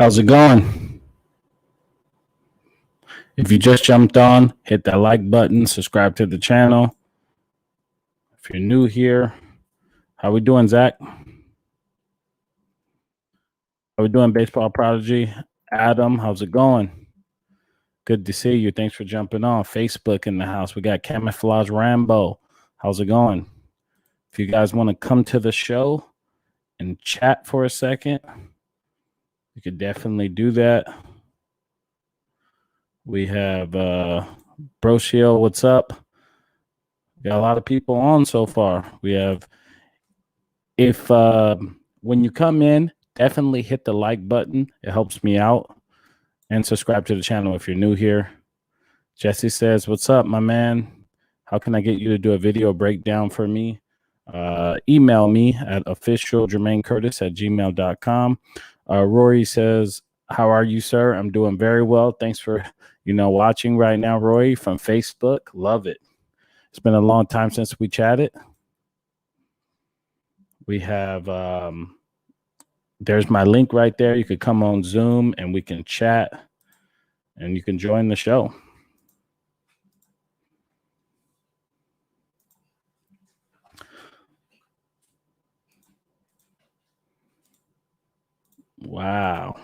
How's it going? If you just jumped on, hit that like button, subscribe to the channel. If you're new here, how we doing, Zach? How we doing, Baseball Prodigy? Adam, how's it going? Good to see you. Thanks for jumping on. Facebook in the house. We got Camouflage Rambo. How's it going? If you guys want to come to the show and chat for a second, you could definitely do that. We have Broshio, what's up? Got a lot of people on so far. We have, if when you come in, definitely hit the like button. It helps me out. And subscribe to the channel if you're new here. Jesse says, what's up, my man? How can I get you to do a video breakdown for me? Email me at officialjermainecurtis@gmail.com. Rory says, how are you, sir? I'm doing very well. Thanks for, watching right now, Rory, from Facebook. Love it. It's been a long time since we chatted. We have, there's my link right there. You could come on Zoom and we can chat and you can join the show. Wow.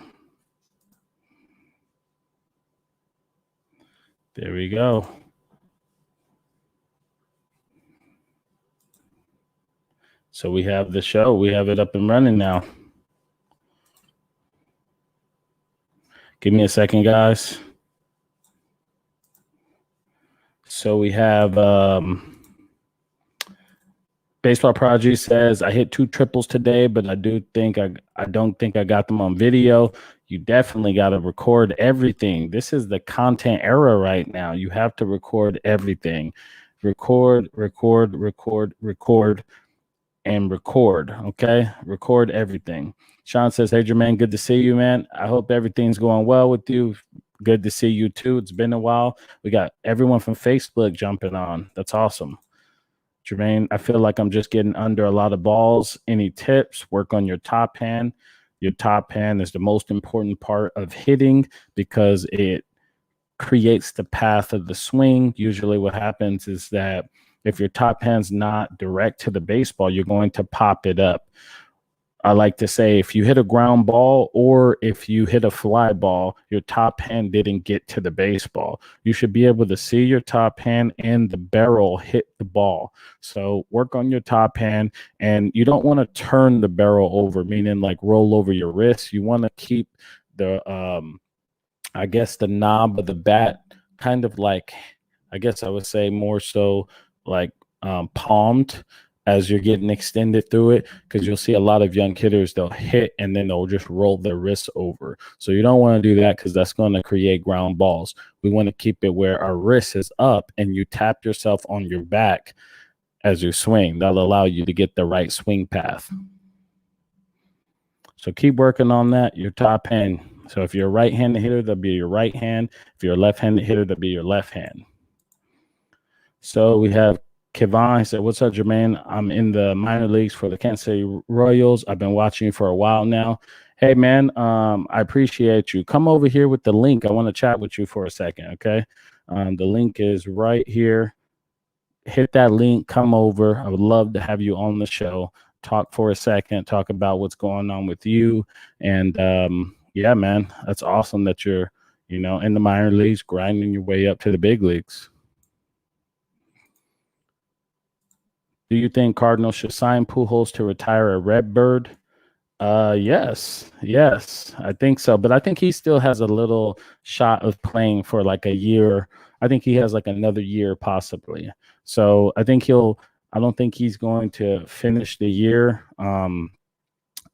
There we go. So we have the show. We have it up and running now. Give me a second, guys. So we have Baseball Prodigy says, I hit 2 triples today, but I don't think I got them on video. You definitely got to record everything. This is the content era right now. You have to record everything. Record, and record. Okay, record everything. Sean says, hey Jermaine, good to see you, man. I hope everything's going well with you. Good to see you too. It's been a while. We got everyone from Facebook jumping on. That's awesome. Jermaine, I feel like I'm just getting under a lot of balls. Any tips? Work on your top hand. Your top hand is the most important part of hitting because it creates the path of the swing. Usually what happens is that if your top hand's not direct to the baseball, you're going to pop it up. I like to say if you hit a ground ball or if you hit a fly ball, your top hand didn't get to the baseball. You should be able to see your top hand and the barrel hit the ball. So work on your top hand, and you don't want to turn the barrel over, meaning like roll over your wrist. You want to keep the, I guess, the knob of the bat kind of like, I guess I would say more so like palmed as you're getting extended through it, because you'll see a lot of young hitters, they'll hit and then they'll just roll their wrists over. So you don't want to do that because that's going to create ground balls. We want to keep it where our wrist is up and you tap yourself on your back as you swing. That'll allow you to get the right swing path. So keep working on that, your top hand. So if you're a right-handed hitter, that'll be your right hand. If you're a left-handed hitter, that'll be your left hand. So we have Kevon. He said, what's up, Jermaine? I'm in the minor leagues for the Kansas City Royals. I've been watching you for a while now. Hey, man, I appreciate you. Come over here with the link. I want to chat with you for a second, okay? The link is right here. Hit that link. Come over. I would love to have you on the show. Talk for a second. Talk about what's going on with you. And, yeah, man, that's awesome that you're, in the minor leagues, grinding your way up to the big leagues. Do you think Cardinals should sign Pujols to retire a Redbird? Yes, I think so. But I think he still has a little shot of playing for like a year. I think he has like another year possibly. So I think I don't think he's going to finish the year. I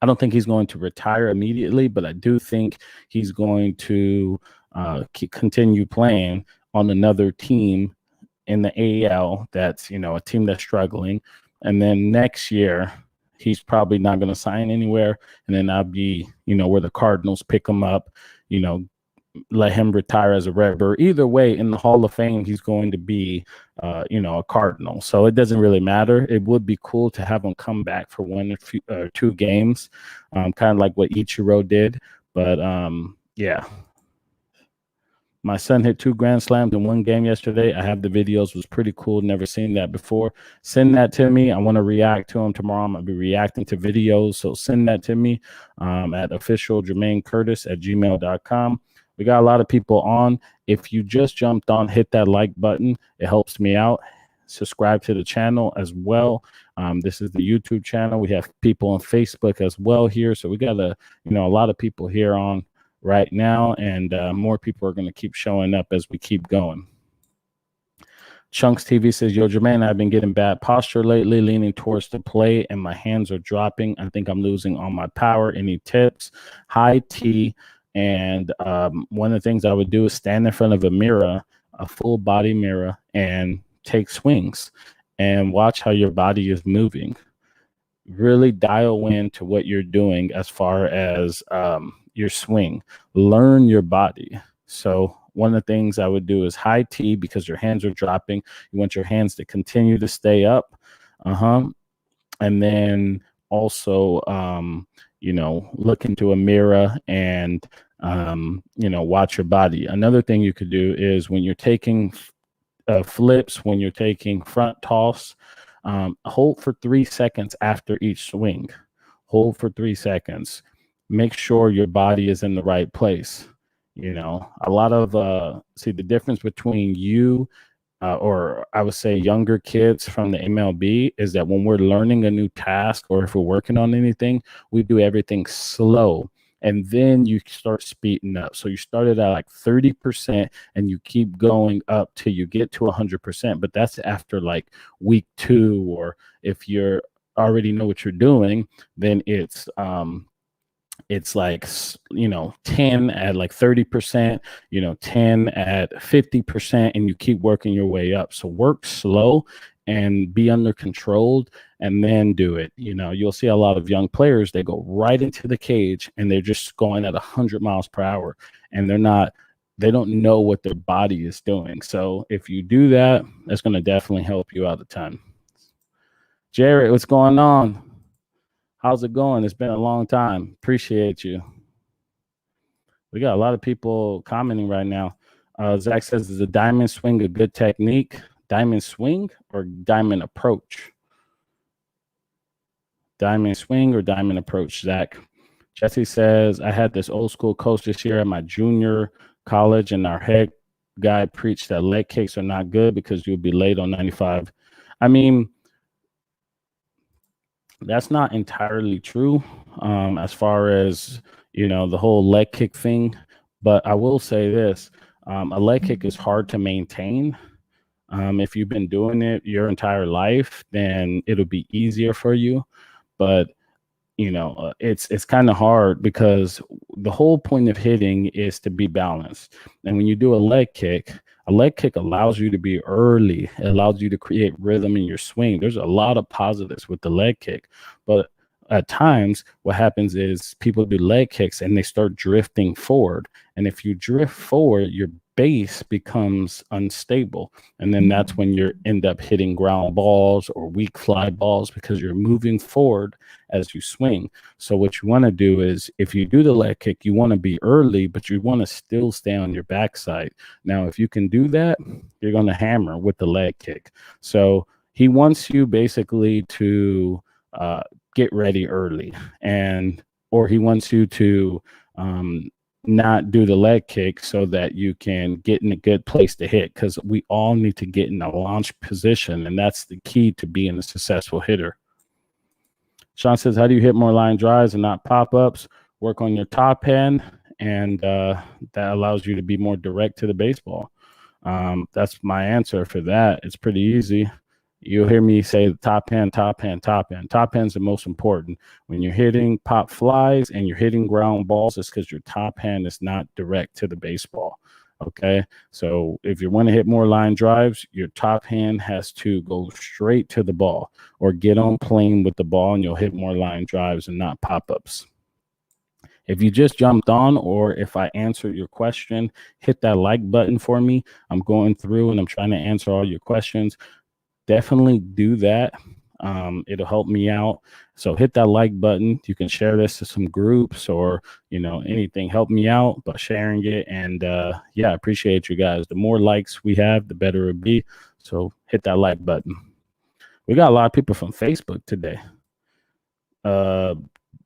don't think he's going to retire immediately, but I do think he's going to continue playing on another team in the AL that's, a team that's struggling. And then next year, he's probably not going to sign anywhere. And then I'll be, where the Cardinals pick him up, let him retire as a Redbird. Either way, in the Hall of Fame, he's going to be, a Cardinal. So it doesn't really matter. It would be cool to have him come back for 1 or 2 games, kind of like what Ichiro did. But yeah. My son hit 2 grand slams in one game yesterday. I have the videos. It was pretty cool. Never seen that before. Send that to me. I want to react to them tomorrow. I'm going to be reacting to videos. So send that to me at officialjermaincurtis@gmail.com. We got a lot of people on. If you just jumped on, hit that like button. It helps me out. Subscribe to the channel as well. This is the YouTube channel. We have people on Facebook as well here. So we got a lot of people here on right now, and more people are going to keep showing up as we keep going. Chunks TV says, yo, Jermaine, I've been getting bad posture lately, leaning towards the plate, and my hands are dropping. I think I'm losing all my power. Any tips? High T. And one of the things I would do is stand in front of a mirror, a full body mirror, and take swings and watch how your body is moving. Really dial in to what you're doing as far as your swing. Learn your body. So one of the things I would do is high T, because your hands are dropping. You want your hands to continue to stay up. And then also, look into a mirror and, watch your body. Another thing you could do is when you're taking flips, when you're taking front toss, hold for 3 seconds after each swing. Hold for 3 seconds. Make sure your body is in the right place. A lot of the difference between you or I would say younger kids from the MLB is that when we're learning a new task or if we're working on anything, we do everything slow. And then you start speeding up. So you started at like 30% and you keep going up till you get to 100%. But that's after like week 2, or if you're already know what you're doing, then it's like 10 at like 30%, 10 at 50%, and you keep working your way up. So work slow and be under controlled, and then do it. You'll see a lot of young players, they go right into the cage and they're just going at 100 miles per hour, and they don't know what their body is doing. So if you do that, that's going to definitely help you out a ton. Jared, what's going on? How's it going? It's been a long time. Appreciate you. We got a lot of people commenting right now. Zach says, is a diamond swing a good technique? Diamond swing or diamond approach? Diamond swing or diamond approach, Zach? Jesse says, I had this old school coach this year at my junior college, and our head guy preached that leg kicks are not good because you'll be late on 95. I mean, that's not entirely true as far as, the whole leg kick thing. But I will say this, a leg kick is hard to maintain. If you've been doing it your entire life, then it'll be easier for you. But it's kind of hard because the whole point of hitting is to be balanced. And when you do a leg kick allows you to be early. It allows you to create rhythm in your swing. There's a lot of positives with the leg kick, but at times what happens is people do leg kicks and they start drifting forward. And if you drift forward, your base becomes unstable. And then that's when you end up hitting ground balls or weak fly balls because you're moving forward as you swing. So what you want to do is, if you do the leg kick, you want to be early, but you want to still stay on your backside. Now, if you can do that, you're going to hammer with the leg kick. So he wants you basically to get ready early, or he wants you to not do the leg kick so that you can get in a good place to hit, because we all need to get in a launch position, and that's the key to being a successful hitter. Sean says, how do you hit more line drives and not pop-ups? Work on your top hand, and that allows you to be more direct to the baseball. That's my answer for that. It's pretty easy. You'll hear me say top hand, top hand, top hand. Top hand's the most important. When you're hitting pop flies and you're hitting ground balls, it's because your top hand is not direct to the baseball. Okay, so if you want to hit more line drives, your top hand has to go straight to the ball or get on plane with the ball, and you'll hit more line drives and not pop-ups. If you just jumped on, or if I answered your question, hit that like button for me. I'm going through and I'm trying to answer all your questions. Definitely do that. It'll help me out. So hit that like button. You can share this to some groups or, anything. Help me out by sharing it. And yeah, I appreciate you guys. The more likes we have, the better it'll be. So hit that like button. We got a lot of people from Facebook today.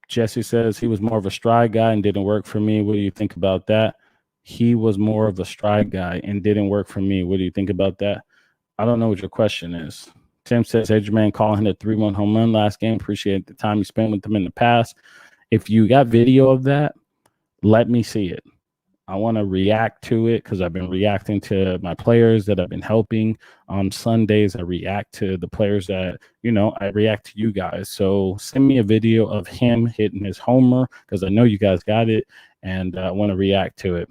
Jesse says he was more of a stride guy and didn't work for me. What do you think about that? He was more of a stride guy and didn't work for me. What do you think about that? I don't know what your question is. Tim says, Adrian calling hit a 3-1 home run last game. Appreciate the time you spent with him in the past. If you got video of that, let me see it. I want to react to it because I've been reacting to my players that I've been helping. On Sundays, I react to the players that, I react to you guys. So send me a video of him hitting his homer because I know you guys got it, and I want to react to it.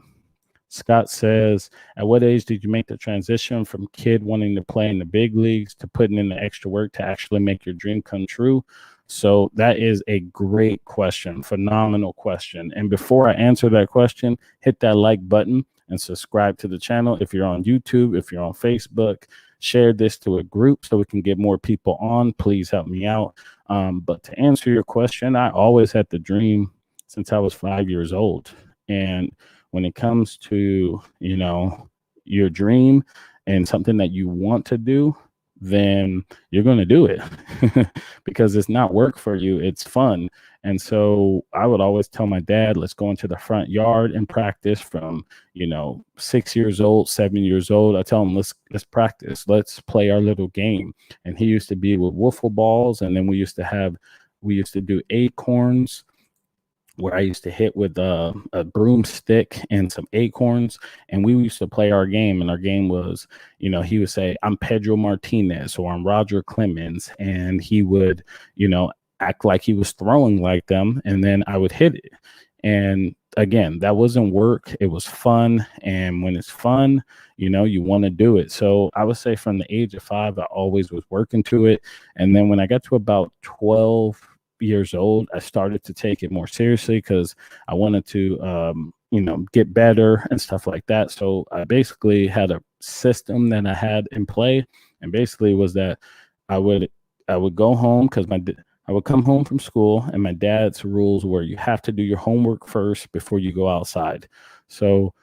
Scott says, at what age did you make the transition from kid wanting to play in the big leagues to putting in the extra work to actually make your dream come true? So that is a great question, phenomenal question. And before I answer that question, hit that like button and subscribe to the channel. If you're on YouTube, if you're on Facebook, share this to a group so we can get more people on. Please help me out. But to answer your question, I always had the dream since I was 5 years old. And when it comes to, your dream and something that you want to do, then you're going to do it because it's not work for you. It's fun. And so I would always tell my dad, let's go into the front yard and practice from, 6 years old, 7 years old. I tell him, let's practice. Let's play our little game. And he used to be with wiffle balls. And then we used to do acorns, where I used to hit with a broomstick and some acorns, and we used to play our game. And our game was, he would say, I'm Pedro Martinez or I'm Roger Clemens, and he would, act like he was throwing like them, and then I would hit it. And again, that wasn't work. It was fun. And when it's fun, you want to do it. So I would say from the age of 5, I always was working to it. And then when I got to about 12 years old, I started to take it more seriously because I wanted to, get better and stuff like that. So I basically had a system that I had in play, and basically was that I would go home because I would come home from school, and my dad's rules were you have to do your homework first before you go outside. So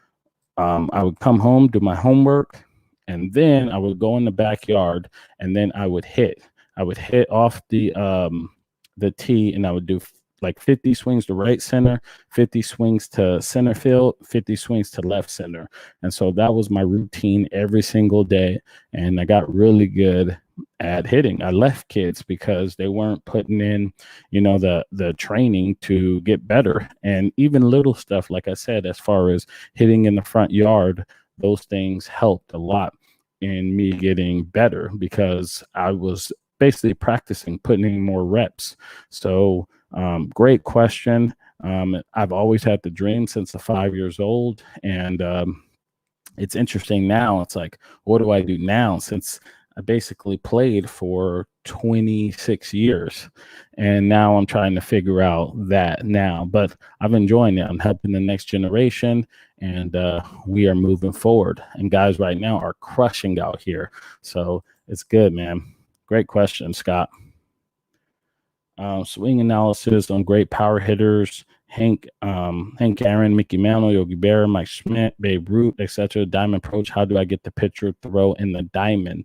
I would come home, do my homework, and then I would go in the backyard, and then I would hit. I would hit off the tee, and I would do like 50 swings to right center, 50 swings to center field, 50 swings to left center. And so that was my routine every single day. And I got really good at hitting. I left kids because they weren't putting in, the training to get better. And even little stuff, like I said, as far as hitting in the front yard, those things helped a lot in me getting better because I was basically practicing, putting in more reps. So great question. I've always had the dream since the 5 years old. And it's interesting now. It's like, what do I do now? Since I basically played for 26 years. And now I'm trying to figure out that now. But I'm enjoying it. I'm helping the next generation. And we are moving forward. And guys right now are crushing out here. So it's good, man. Great question, Scott. Swing analysis on great power hitters: Hank Aaron, Mickey Mantle, Yogi Berra, Mike Schmidt, Babe Ruth, etc. Diamond approach. How do I get the pitcher to throw in the diamond?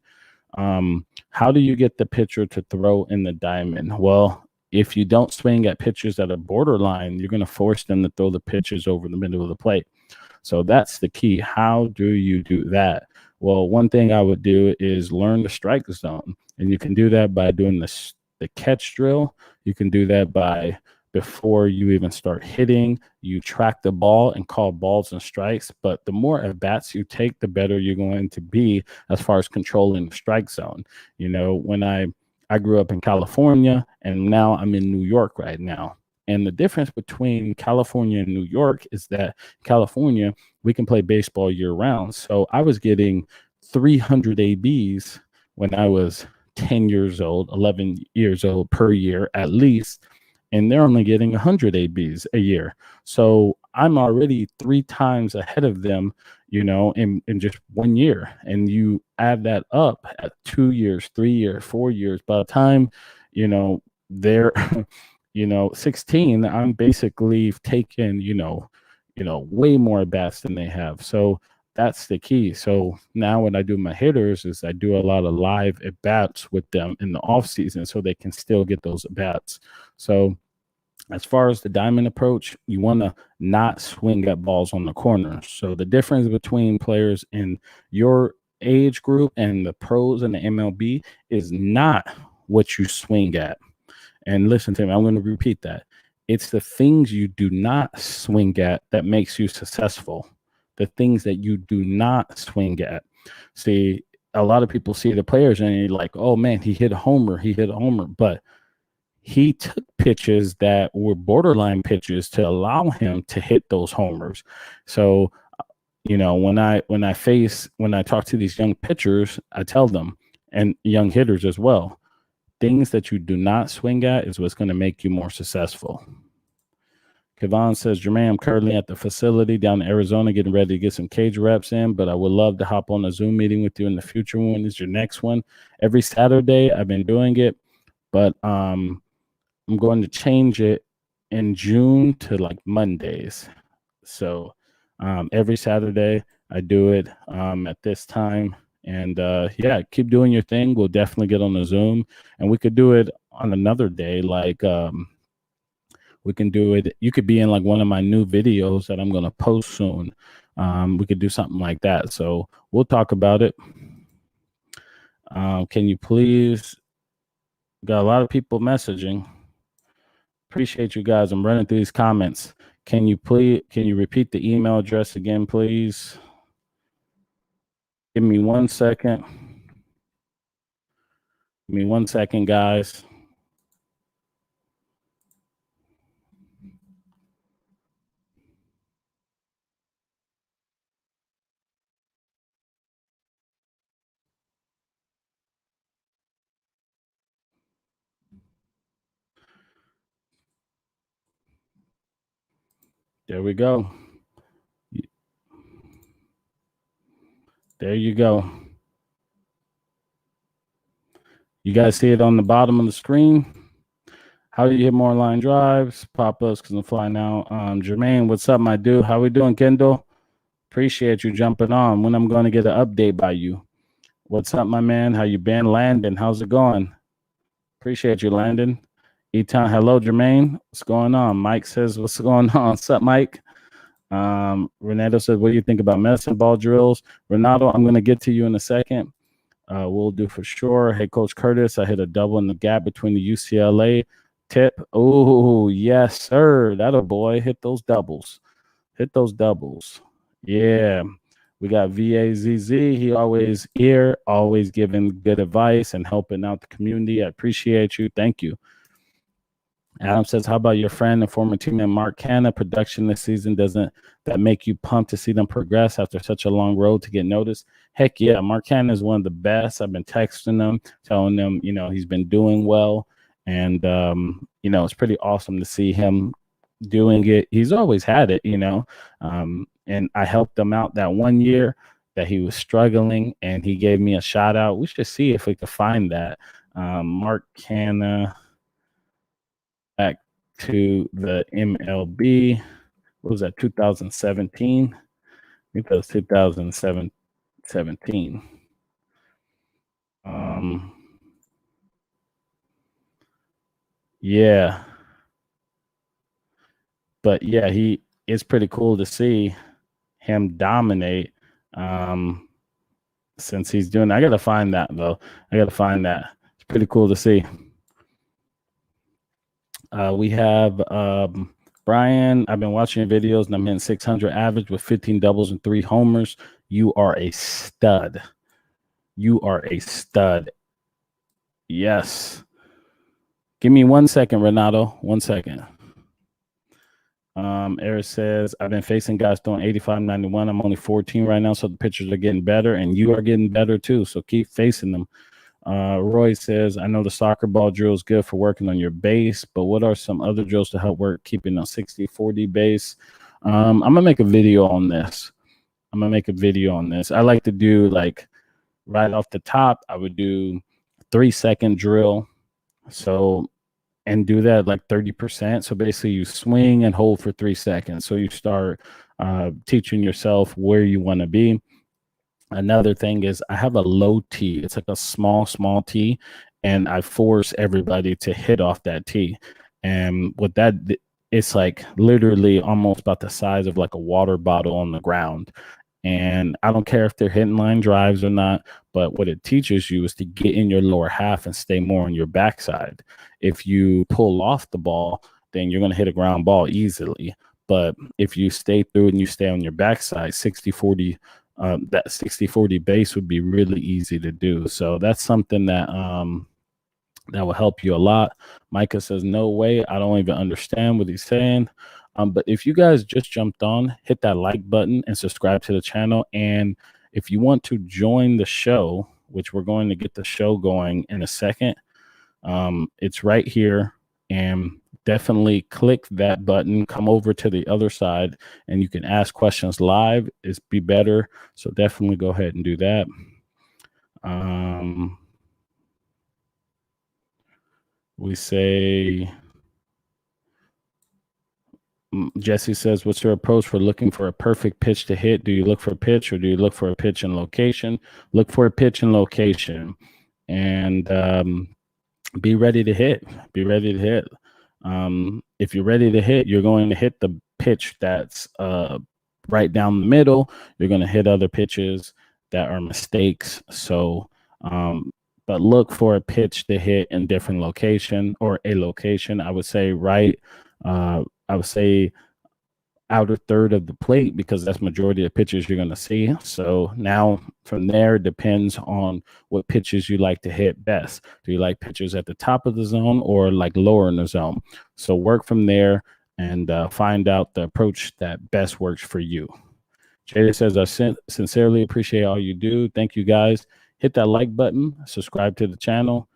How do you get the pitcher to throw in the diamond? Well, if you don't swing at pitchers that are borderline, you're going to force them to throw the pitches over the middle of the plate. So that's the key. How do you do that? Well, one thing I would do is learn the strike zone. And you can do that by doing the catch drill. You can do that by, before you even start hitting, you track the ball and call balls and strikes. But the more at bats you take, the better you're going to be as far as controlling the strike zone. When I grew up in California, and now I'm in New York right now. And the difference between California and New York is that California, we can play baseball year round. So I was getting 300 ABs when I was 10 years old, 11 years old per year at least. And they're only getting 100 ABs a year. So I'm already 3 times ahead of them, in just 1 year. And you add that up at 2 years, 3 years, 4 years. By the time, they're, 16, I'm basically taken, way more bats than they have. So that's the key. So now when I do my hitters is I do a lot of live at bats with them in the off season so they can still get those at bats. So as far as the diamond approach, you want to not swing at balls on the corner. So the difference between players in your age group and the pros and the MLB is not what you swing at. And listen to me, I'm going to repeat that. It's the things you do not swing at that makes you successful. The things that you do not swing at. See, a lot of people see the players and you're like, oh man, he hit a homer, but he took pitches that were borderline pitches to allow him to hit those homers. So, when I talk to these young pitchers, I tell them, and young hitters as well, things that you do not swing at is what's going to make you more successful. Kevon says, Jermaine, I'm currently at the facility down in Arizona getting ready to get some cage reps in, but I would love to hop on a Zoom meeting with you in the future. When is your next one? Every Saturday. I've been doing it, but I'm going to change it in June to like Mondays. So every Saturday I do it at this time. And yeah, keep doing your thing. We'll definitely get on the Zoom, and we could do it on another day. Like we can do it. You could be in like one of my new videos that I'm going to post soon. We could do something like that. So we'll talk about it. Can you please? Got a lot of people messaging. Appreciate you guys. I'm running through these comments. Can you repeat the email address again, please? Give me 1 second. Give me 1 second, guys. There we go. There you go. You guys see it on the bottom of the screen? How do you hit more line drives? Pop-ups because I'm flying out. Jermaine, what's up, my dude? How we doing, Kendall? Appreciate you jumping on. When I'm going to get an update by you. What's up, my man? How you been? Landon, how's it going? Appreciate you, Landon. E-Town, hello, Jermaine. What's going on? Mike says, what's going on? What's up, Mike? Renato says, what do you think about medicine ball drills? Renato, I'm going to get to you in a second. We'll do for sure. Hey, Coach Curtis, I hit a double in the gap between the UCLA tip. Oh, yes, sir. That a boy. Hit those doubles. Hit those doubles. Yeah. We got VAZZ. He always here, always giving good advice and helping out the community. I appreciate you. Thank you. Adam says, how about your friend and former teammate Mark Canna? Production this season, doesn't that make you pumped to see them progress after such a long road to get noticed? Heck yeah, Mark Canna is one of the best. I've been texting him, telling him, he's been doing well. And, it's pretty awesome to see him doing it. He's always had it, and I helped him out that 1 year that he was struggling, and he gave me a shout out. We should see if we could find that. Mark Canna. Back to the MLB. What was that, 2017? I think that was 2017. Yeah. But yeah, it's pretty cool to see him dominate since he's doing. I got to find that, though. It's pretty cool to see. We have Brian. I've been watching your videos and I'm hitting 600 average with 15 doubles and 3 homers. You are a stud. Yes. Give me 1 second, Renato. 1 second. Eric says, I've been facing guys throwing 85, 91. I'm only 14 right now, so the pitchers are getting better, and you are getting better too, so keep facing them. Roy says, I know the soccer ball drill is good for working on your base, but what are some other drills to help work keeping a 60-40 base? I'm gonna make a video on this. I like to do like right off the top. I would do 3-second drill. So and do that like 30%. So basically, you swing and hold for 3 seconds. So you start teaching yourself where you want to be. Another thing is I have a low tee. It's like a small tee, and I force everybody to hit off that tee. And with that, it's like literally almost about the size of like a water bottle on the ground. And I don't care if they're hitting line drives or not, but what it teaches you is to get in your lower half and stay more on your backside. If you pull off the ball, then you're going to hit a ground ball easily. But if you stay through and you stay on your backside, 60-40, that 60-40 base would be really easy to do. So that's something that will help you a lot. Micah says, no way. I don't even understand what he's saying. But if you guys just jumped on, hit that like button and subscribe to the channel. And if you want to join the show, which we're going to get the show going in a second, it's right here. And definitely click that button, come over to the other side, and you can ask questions live. It's be better. So definitely go ahead and do that. We say, Jesse says, what's your approach for looking for a perfect pitch to hit? Do you look for a pitch or do you look for a pitch and location? Look for a pitch and location, and be ready to hit. Be ready to hit. If you're ready to hit, you're going to hit the pitch that's right down the middle. You're going to hit other pitches that are mistakes. So, but look for a pitch to hit in different location or a location. I would say I would say outer third of the plate, because that's majority of pitches you're going to see. So now from there, it depends on what pitches you like to hit best. Do you like pitches at the top of the zone or like lower in the zone? So work from there and find out the approach that best works for you. Jada says, I sincerely appreciate all you do. Thank you, guys. Hit that like button, subscribe to the channel.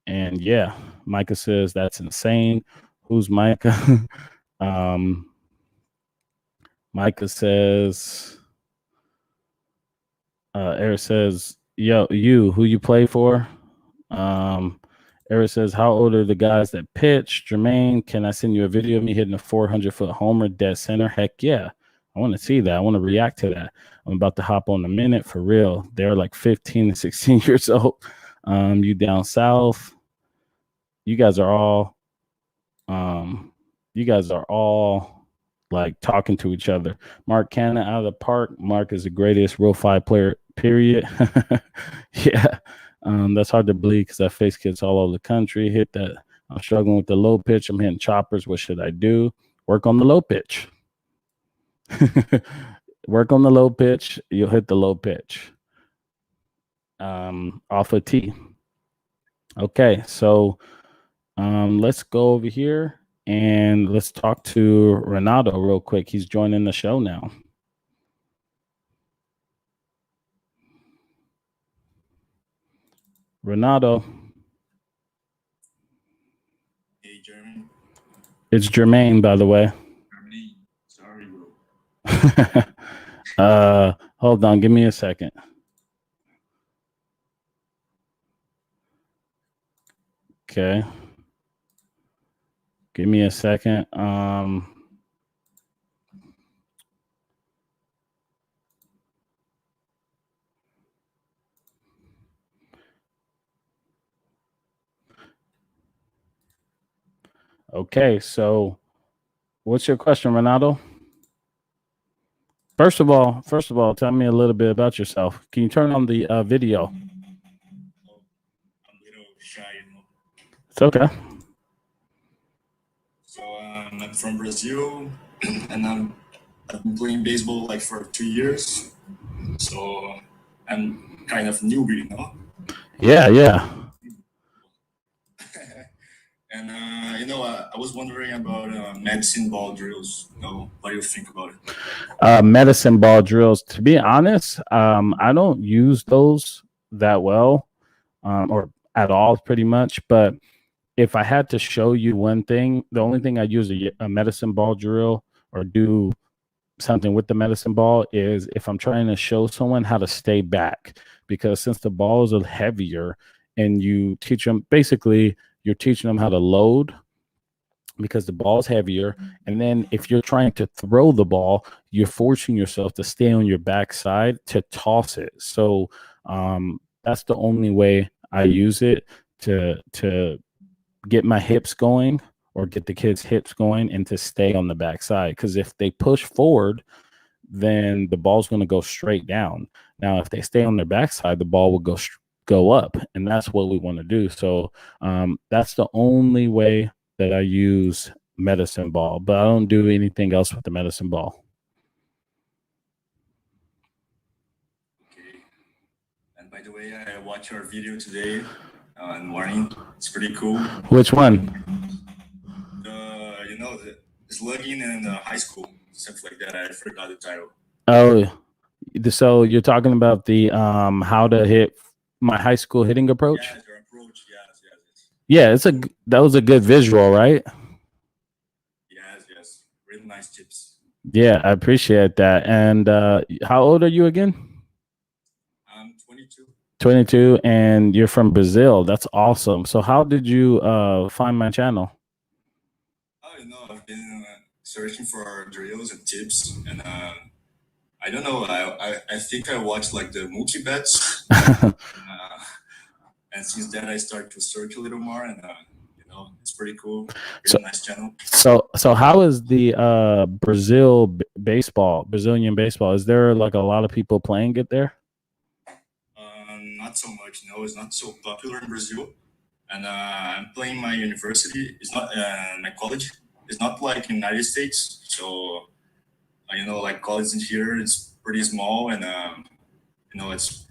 And yeah, Micah says, that's insane. Who's Micah? Micah says, Eric says, yo, who you play for? Eric says, how old are the guys that pitch? Jermaine, can I send you a video of me hitting a 400-foot homer dead center? Heck yeah. I want to see that. I want to react to that. I'm about to hop on a minute for real. They're like 15 and 16 years old. You down south. You guys are all like talking to each other. Mark Cannon out of the park. Mark is the greatest Real 5 player, period. Yeah. That's hard to believe because I face kids all over the country. Hit that. I'm struggling with the low pitch. I'm hitting choppers. What should I do? Work on the low pitch. Work on the low pitch. You'll hit the low pitch. Off a tee. Okay. So let's go over here. And let's talk to Renato real quick. He's joining the show now. Renato. Hey, Jeremy. It's Jermaine, by the way. Jeremy. Sorry, bro. Hold on. Give me a second. Okay. Give me a second. Okay, so what's your question, Renato? First of all, tell me a little bit about yourself. Can you turn on the video? I'm a little shy, you know. It's okay. So I'm from Brazil, and I've been playing baseball like for 2 years. So I'm kind of newbie, you know. Yeah. And I was wondering about medicine ball drills. You know, what do you think about it? Medicine ball drills. To be honest, I don't use those that well, or at all, pretty much. But if I had to show you one thing, the only thing I use a medicine ball drill or do something with the medicine ball is if I'm trying to show someone how to stay back, because since the balls are heavier and you teach them, basically you're teaching them how to load because the ball's heavier. And then if you're trying to throw the ball, you're forcing yourself to stay on your backside to toss it. So that's the only way I use it to get my hips going or get the kids' hips going and to stay on the backside. Because if they push forward, then the ball's going to go straight down. Now, if they stay on their backside, the ball will go up, and that's what we want to do. So that's the only way that I use medicine ball, but I don't do anything else with the medicine ball. Okay. And by the way, I watched your video today in the morning. It's pretty cool. Which one? The slugging in high school, stuff like that. I forgot the title. Oh, so you're talking about the how to hit my high school hitting approach? Yes, your approach. Yes. Yeah, that was a good visual, right? Yes. Really nice tips. Yeah, I appreciate that. And how old are you again? I'm 22. 22, and you're from Brazil. That's awesome. So how did you find my channel? Oh, I've been searching for drills and tips, and I don't know. I think I watched like the multi bets, and since then I started to search a little more, and it's pretty cool. Really nice channel. So how is the Brazilian baseball? Is there like a lot of people playing it there? Not so much. No, it's not so popular in Brazil, and I'm playing my university. It's not my college. It's not like in the United States, so like college in here is pretty small, and it's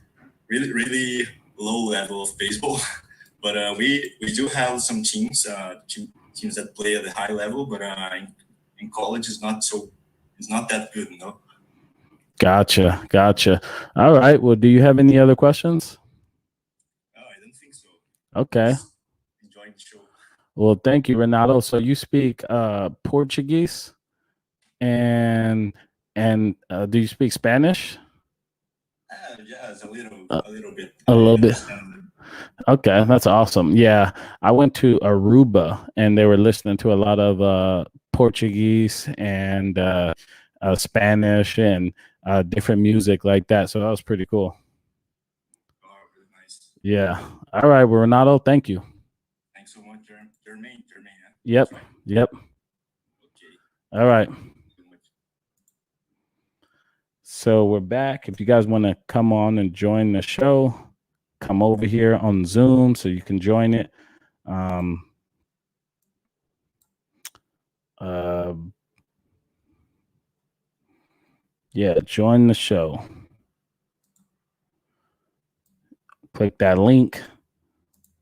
really low level of baseball. But we do have some teams that play at a high level, but in college it's not that good, Gotcha. All right. Well, do you have any other questions? No, I don't think so. Okay. Just enjoying the show. Well, thank you, Renato. So you speak Portuguese and do you speak Spanish? Yes, a little bit. A little bit. Okay, that's awesome. Yeah, I went to Aruba and they were listening to a lot of Portuguese and Spanish and different music like that. So that was pretty cool. Oh, really nice. Yeah. All right. Well, Renato, thank you. Thanks so much, Jermaine. Yeah? Yep. Okay. All right. So we're back. If you guys want to come on and join the show, come over here on Zoom so you can join it. Yeah, join the show. Click that link.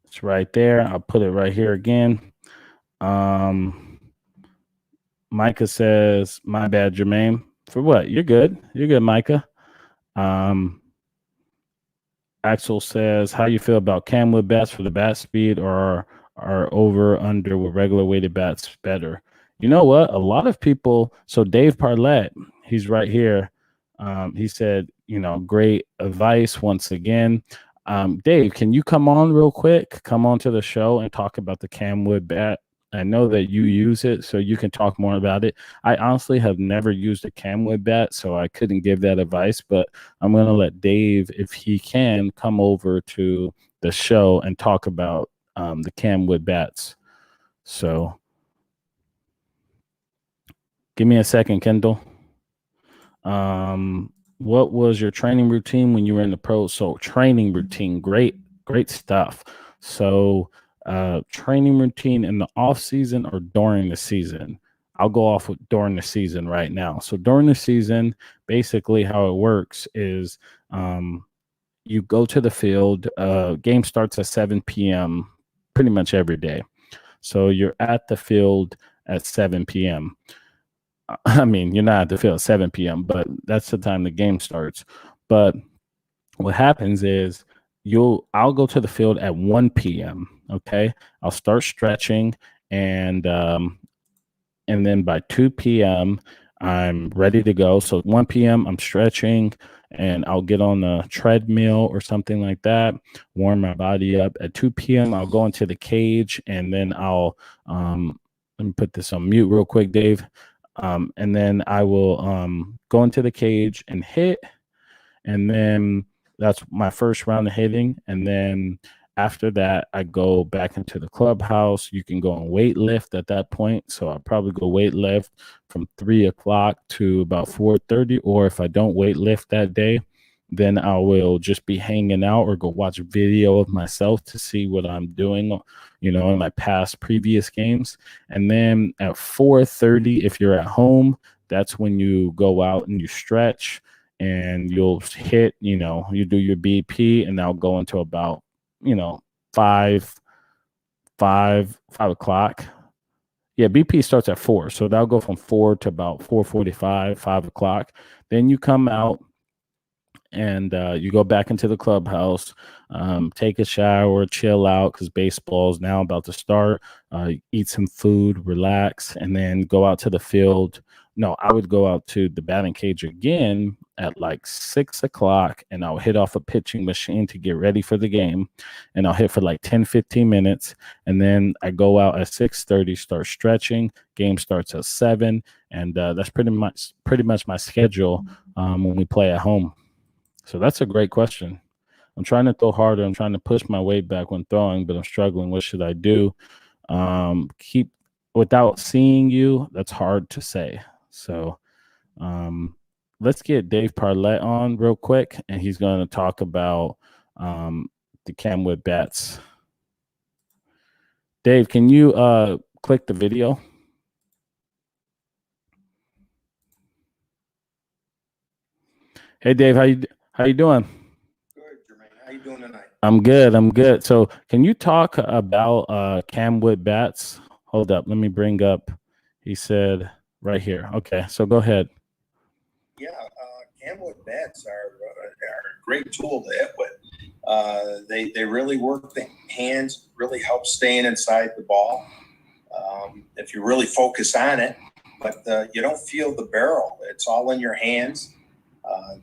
It's right there. I'll put it right here again. Micah says, my bad, Jermaine. For what? You're good. You're good, Micah. Axel says, how you feel about camwood bats for the bat speed, or are over under with regular weighted bats better? You know what? A lot of people. So Dave Parlett, he's right here. He said, great advice once again. Dave, can you come on real quick? Come on to the show and talk about the camwood bat. I know that you use it, so you can talk more about it. I honestly have never used a camwood bat, so I couldn't give that advice, but I'm going to let Dave, if he can, come over to the show and talk about the camwood bats. So give me a second, Kendall. What was your training routine when you were in the pros? So training routine, great stuff. So training routine in the off season or during the season? I'll go off with during the season right now. So during the season, basically how it works is you go to the field. Game starts at 7 p.m. pretty much every day. So you're at the field at 7 p.m. I mean, you're not at the field at 7 p.m., but that's the time the game starts. But what happens is I'll go to the field at 1 p.m. Okay. I'll start stretching and then by 2 p.m., I'm ready to go. So 1 p.m. I'm stretching, and I'll get on the treadmill or something like that, warm my body up. At 2 p.m. I'll go into the cage, and then I'll let me put this on mute real quick, Dave. And then I will go into the cage and hit, and then that's my first round of hitting. And then after that, I go back into the clubhouse. You can go and weight lift at that point. So I'll probably go weight lift from 3 o'clock to about 4:30. Or if I don't weight lift that day, then I will just be hanging out or go watch a video of myself to see what I'm doing, in my past previous games. And then at 4:30, if you're at home, that's when you go out and you stretch, and you'll hit, you do your BP, and that'll go into about, 5 o'clock. Yeah, BP starts at 4. So that'll go from 4 to about 4:45, 5 o'clock. Then you come out, and you go back into the clubhouse, take a shower, chill out because baseball is now about to start, eat some food, relax, and then go out to the field. No, I would go out to the batting cage again at like 6 o'clock, and I'll hit off a pitching machine to get ready for the game. And I'll hit for like 10, 15 minutes. And then I go out at 6:30, start stretching. Game starts at 7. And that's pretty much my schedule when we play at home. So that's a great question. I'm trying to throw harder. I'm trying to push my weight back when throwing, but I'm struggling. What should I do? Keep without seeing you. That's hard to say. So let's get Dave Parlett on real quick, and he's going to talk about the Camwood bats. Dave, can you click the video? Hey, Dave, how you doing? How you doing tonight? I'm good. So can you talk about Camwood bats? Hold up. Let me bring up, he said right here. Okay, so go ahead. Yeah, Camwood bats are a great tool to hit with. They really work the hands, really help staying inside the ball if you really focus on it. But you don't feel the barrel. It's all in your hands.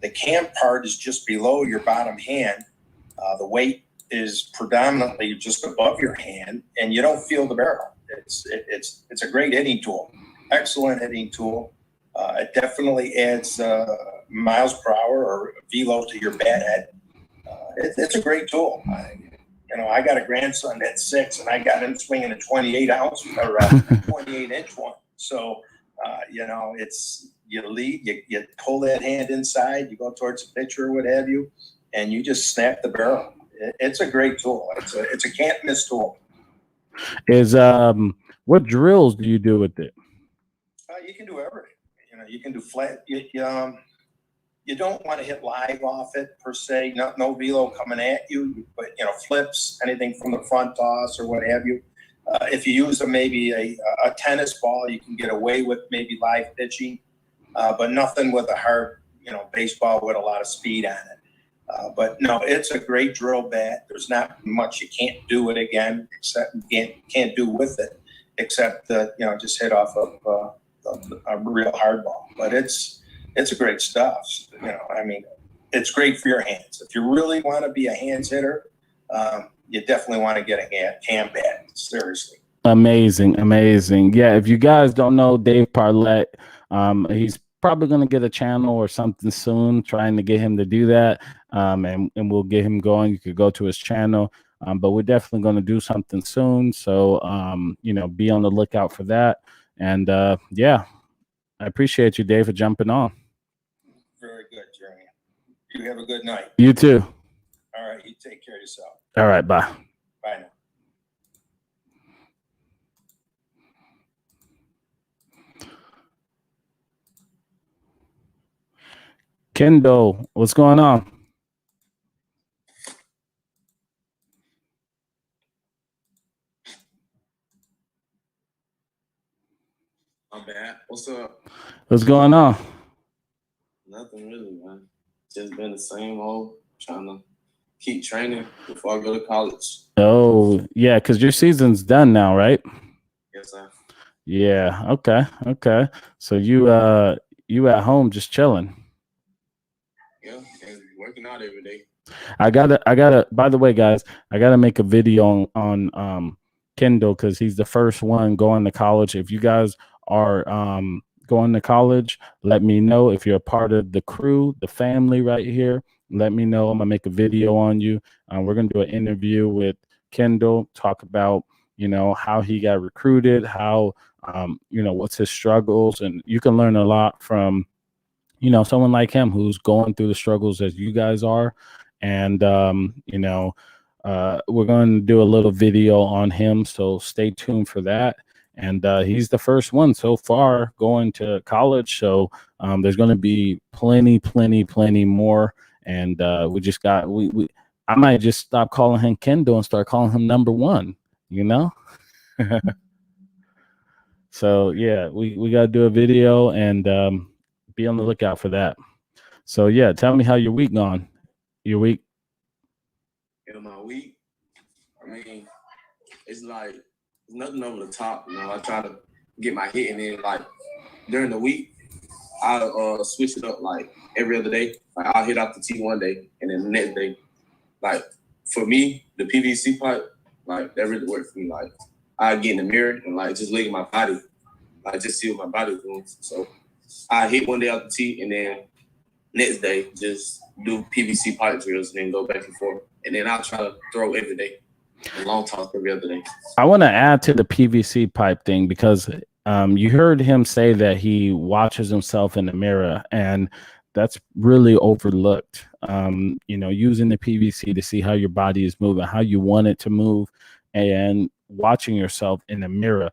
The cam part is just below your bottom hand. The weight is predominantly just above your hand, and you don't feel the barrel. It's a great hitting tool, excellent hitting tool. It definitely adds miles per hour or velo to your bat head. It's a great tool. I got a grandson that's 6, and I got him swinging a 28-ounce or 28-inch one. So it's you lead, you pull that hand inside, you go towards the pitcher or what have you, and you just snap the barrel. It's a great tool. It's a can't miss tool. Is what drills do you do with it? You can do everything. You can do flat. You don't want to hit live off it per se. No velo coming at you, but flips, anything from the front toss or what have you. If you use maybe a tennis ball, you can get away with maybe live pitching, but nothing with a hard baseball with a lot of speed on it. But no, it's a great drill bat. There's not much you can't do with it again, except can't do with it, except just hit off of a real hard ball. But it's a great stuff. It's great for your hands. If you really want to be a hands hitter, you definitely want to get a cam bat. Seriously. Amazing. Yeah, if you guys don't know Dave Parlett, he's probably going to get a channel or something soon, trying to get him to do that. And we'll get him going. You could go to his channel. But we're definitely going to do something soon. So, be on the lookout for that. And yeah, I appreciate you, Dave, for jumping on. Very good, Jeremy. You have a good night. You too. All right. You take care of yourself. All right. Bye. Bye now. Kendall, what's going on? I'm bad. What's up? What's going on? Nothing really, man. Just been the same old, trying to keep training before I go to college. Oh, yeah, because your season's done now, right? Yes, sir. Yeah. Okay. So you at home just chilling. Yeah, and working out every day. I gotta. By the way, guys, I gotta make a video on Kendall because he's the first one going to college. If you guys are going to college, let me know. If you're a part of the crew, the family right here, let me know. I'm gonna make a video on you. We're gonna do an interview with Kendall, talk about how he got recruited, how what's his struggles, and you can learn a lot from someone like him who's going through the struggles as you guys are. And we're going to do a little video on him, so stay tuned for that. And he's the first one so far going to college, so there's going to be plenty more. And we just got we I might just stop calling him Kendall and start calling him number one. So yeah, we got to do a video and be on the lookout for that. So yeah, tell me how your week gone. Your week? In my week, I mean, it's like it's nothing over the top. I try to get my hitting in. Like during the week, I switch it up like every other day. Like I'll hit out the tee one day, and then the next day, like for me, the PVC pipe, like that really worked for me. Like I get in the mirror and like just look at my body, like just see what my body's doing. So I hit one day out the tee, and then next day just do PVC pipe drills and then go back and forth. And then I'll try to throw every day, a long toss every other day. I want to add to the PVC pipe thing because you heard him say that he watches himself in the mirror, and that's really overlooked. Using the PVC to see how your body is moving, how you want it to move, and watching yourself in the mirror.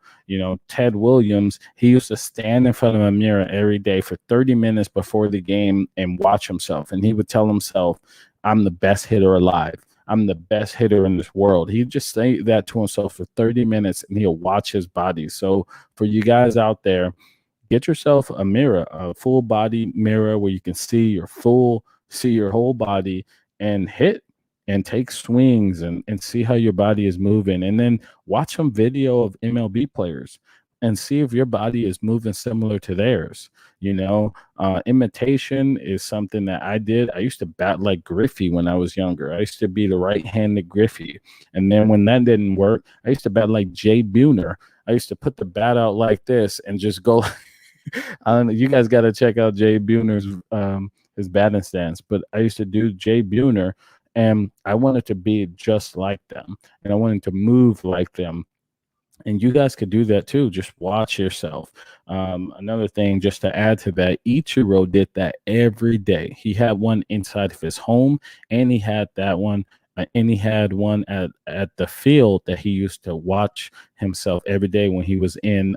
Ted Williams, he used to stand in front of a mirror every day for 30 minutes before the game and watch himself. And he would tell himself, I'm the best hitter alive. I'm the best hitter in this world. He'd just say that to himself for 30 minutes and he'll watch his body. So for you guys out there, get yourself a mirror, a full body mirror where you can see your whole body and hit and take swings and see how your body is moving. And then watch some video of MLB players and see if your body is moving similar to theirs. Imitation is something that I did. I used to bat like Griffey when I was younger. I used to be the right-handed Griffey. And then when that didn't work, I used to bat like Jay Buhner. I used to put the bat out like this and just go. I don't know. You guys got to check out Jay Buhner's his batting stance. But I used to do Jay Buhner, and I wanted to be just like them, and I wanted to move like them. And you guys could do that too. Just watch yourself. Another thing, just to add to that, Ichiro did that every day. He had one inside of his home, and he had that one. And he had one at the field that he used to watch himself every day when he was in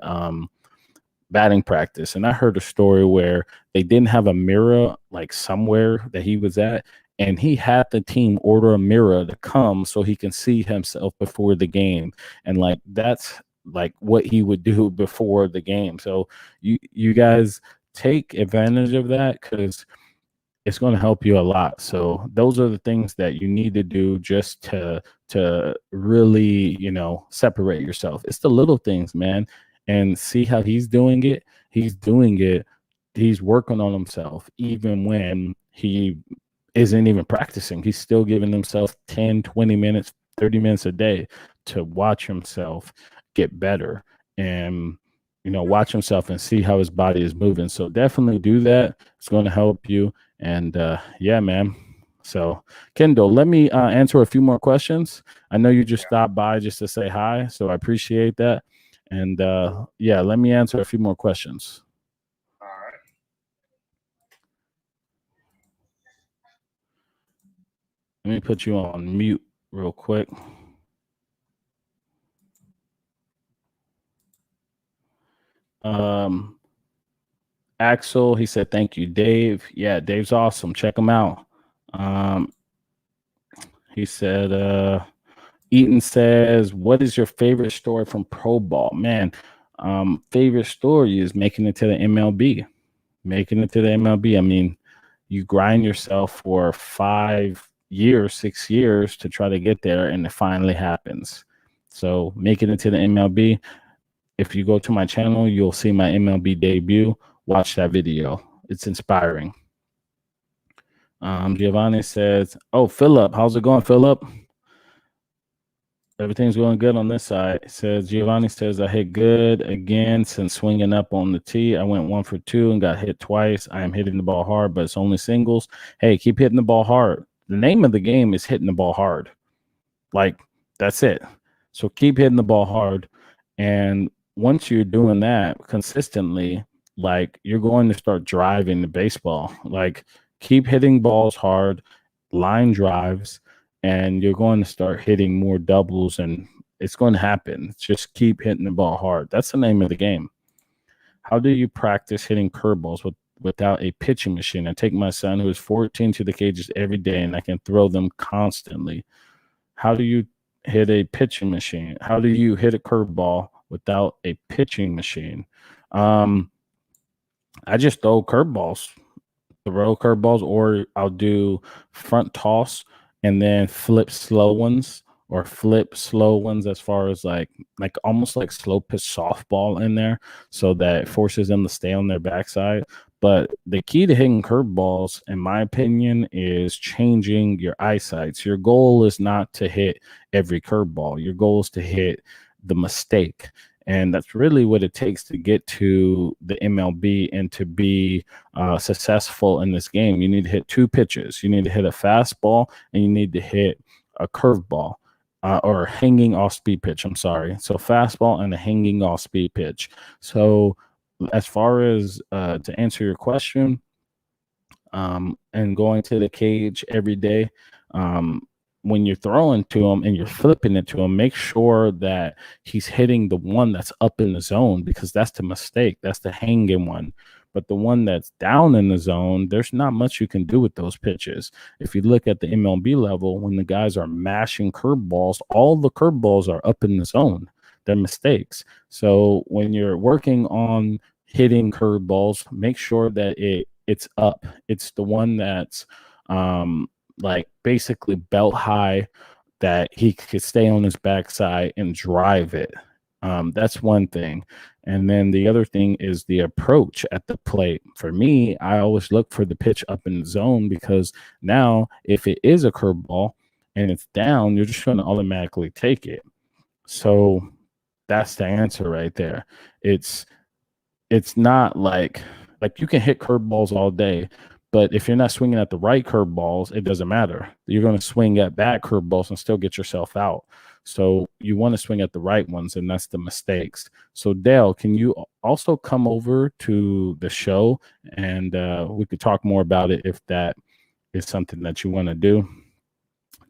batting practice. And I heard a story where they didn't have a mirror like somewhere that he was at, and he had the team order a mirror to come so he can see himself before the game. And like that's like what he would do before the game. So you guys take advantage of that because it's going to help you a lot. So those are the things that you need to do just to really separate yourself. It's the little things, man. And see how he's doing it. He's working on himself even when he isn't even practicing. He's still giving himself 10, 20 minutes, 30 minutes a day to watch himself get better and watch himself and see how his body is moving. So definitely do that. It's going to help you. And yeah, man. So Kendall, let me answer a few more questions. I know you just stopped by just to say hi, so I appreciate that. And yeah, let me answer a few more questions. All right. Let me put you on mute real quick. Axel, he said, thank you, Dave. Yeah, Dave's awesome. Check him out. He said, Eaton says, what is your favorite story from pro ball? Man, favorite story is making it to the MLB. Making it to the MLB. I mean, you grind yourself for 5 years, 6 years to try to get there, and it finally happens. So making it to the MLB. If you go to my channel, you'll see my MLB debut. Watch that video. It's inspiring. Giovanni says, "Oh, Philip, how's it going, Philip? Everything's going good on this side." It says Giovanni says, "I hit good again since swinging up on the tee. I went 1 for 2 and got hit twice. I am hitting the ball hard, but it's only singles. Hey, keep hitting the ball hard. The name of the game is hitting the ball hard. Like, that's it. So keep hitting the ball hard. And once you're doing that consistently, like, you're going to start driving the baseball. Like, keep hitting balls hard, line drives, and you're going to start hitting more doubles, and it's going to happen. Just keep hitting the ball hard. That's the name of the game. How do you practice hitting curveballs without a pitching machine? I take my son, who is 14, to the cages every day, and I can throw them constantly. How do you hit a pitching machine? How do you hit a curveball without a pitching machine? I just throw curveballs, or I'll do front toss and then flip slow ones, or flip slow ones as far as like almost like slow pitch softball in there, so that it forces them to stay on their backside. But the key to hitting curveballs, in my opinion, is changing your eyesight. So your goal is not to hit every curveball. Your goal is to hit the mistake. And that's really what it takes to get to the MLB and to be successful in this game. You need to hit 2 pitches. You need to hit a fastball, and you need to hit a curveball, or hanging off speed pitch. I'm sorry. So fastball and a hanging off speed pitch. So as far as to answer your question, and going to the cage every day, when you're throwing to him and you're flipping it to him, make sure that he's hitting the one that's up in the zone, because that's the mistake. That's the hanging one. But the one that's down in the zone, there's not much you can do with those pitches. If you look at the MLB level, when the guys are mashing curveballs, all the curveballs are up in the zone. They're mistakes. So when you're working on hitting curveballs, make sure that it's up. It's the one that's like basically belt high, that he could stay on his backside and drive it. That's one thing. And then the other thing is the approach at the plate. For me, I always look for the pitch up in the zone, because now if it is a curveball and it's down, you're just going to automatically take it. So that's the answer right there. It's not like you can hit curveballs all day, but if you're not swinging at the right curveballs, it doesn't matter. You're going to swing at bad curveballs and still get yourself out. So you want to swing at the right ones, and that's the mistakes. So Dale, can you also come over to the show, and we could talk more about it if that is something that you want to do?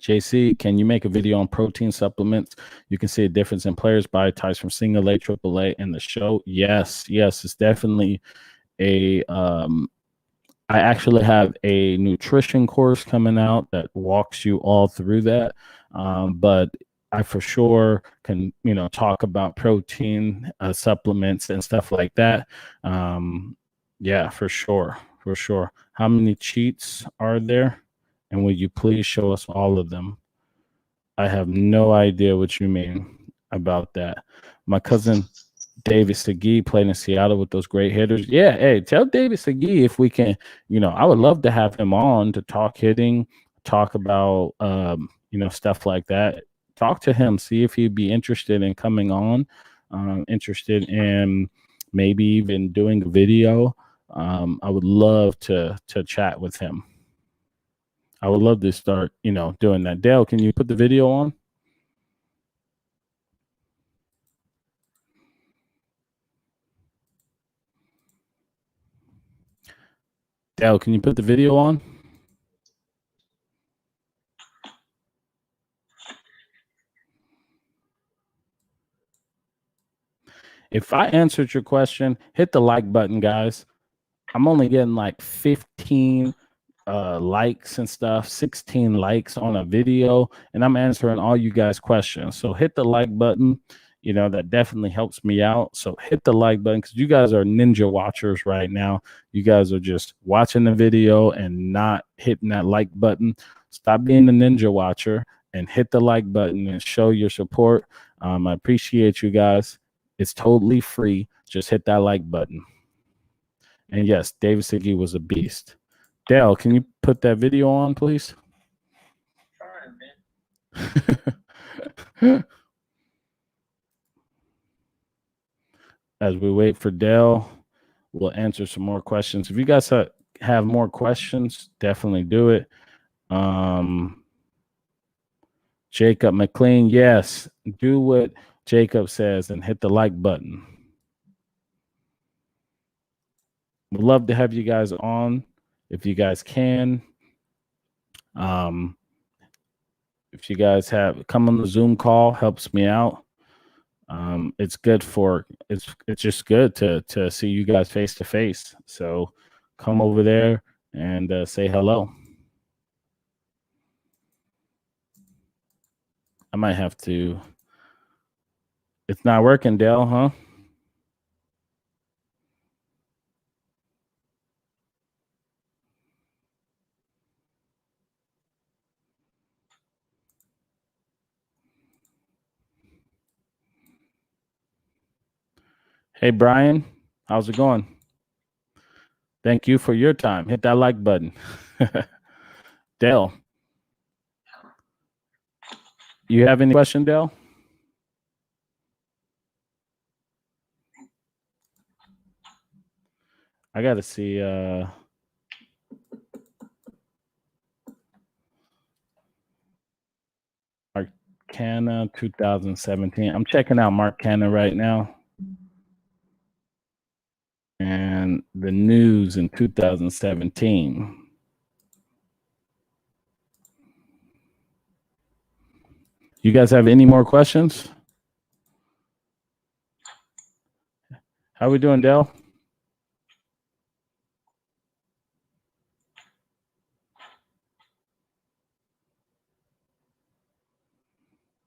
JC, can you make a video on protein supplements? You can see a difference in players' body types from single A, triple A in the show. Yes, it's definitely a I actually have a nutrition course coming out that walks you all through that. But I for sure can, talk about protein supplements and stuff like that. Yeah, for sure. How many cheats are there? And will you please show us all of them? I have no idea what you mean about that. My cousin David Segui played in Seattle with those great hitters. Yeah, hey, tell David Segui if we can, I would love to have him on to talk hitting, talk about, stuff like that. Talk to him, see if he'd be interested in coming on, interested in maybe even doing a video. I would love to chat with him. I would love to start, doing that. Dale, can you put the video on? Dale, can you put the video on? If I answered your question, hit the like button, guys. I'm only getting like 15 likes and stuff, 16 likes on a video, and I'm answering all you guys' questions. So hit the like button. That definitely helps me out. So hit the like button, because you guys are ninja watchers right now. You guys are just watching the video and not hitting that like button. Stop being the ninja watcher and hit the like button and show your support. I appreciate you guys. It's totally free. Just hit that like button. And yes, David Siggy was a beast. Dale, can you put that video on, please? As we wait for Dale, we'll answer some more questions. If you guys have more questions, definitely do it. Jacob McLean, yes, do what Jacob says and hit the like button. We'd love to have you guys on if you guys can. If you guys have come on the Zoom call, helps me out. It's good for it's just good to see you guys face to face. So come over there and say hello. I might have to. It's not working, Dale, huh? Hey, Brian, how's it going? Thank you for your time. Hit that like button. Dale, you have any question, Dale? I got to see. Marcana 2017. I'm checking out Marcana right now. And the news in 2017. You guys have any more questions? How we doing, Dale?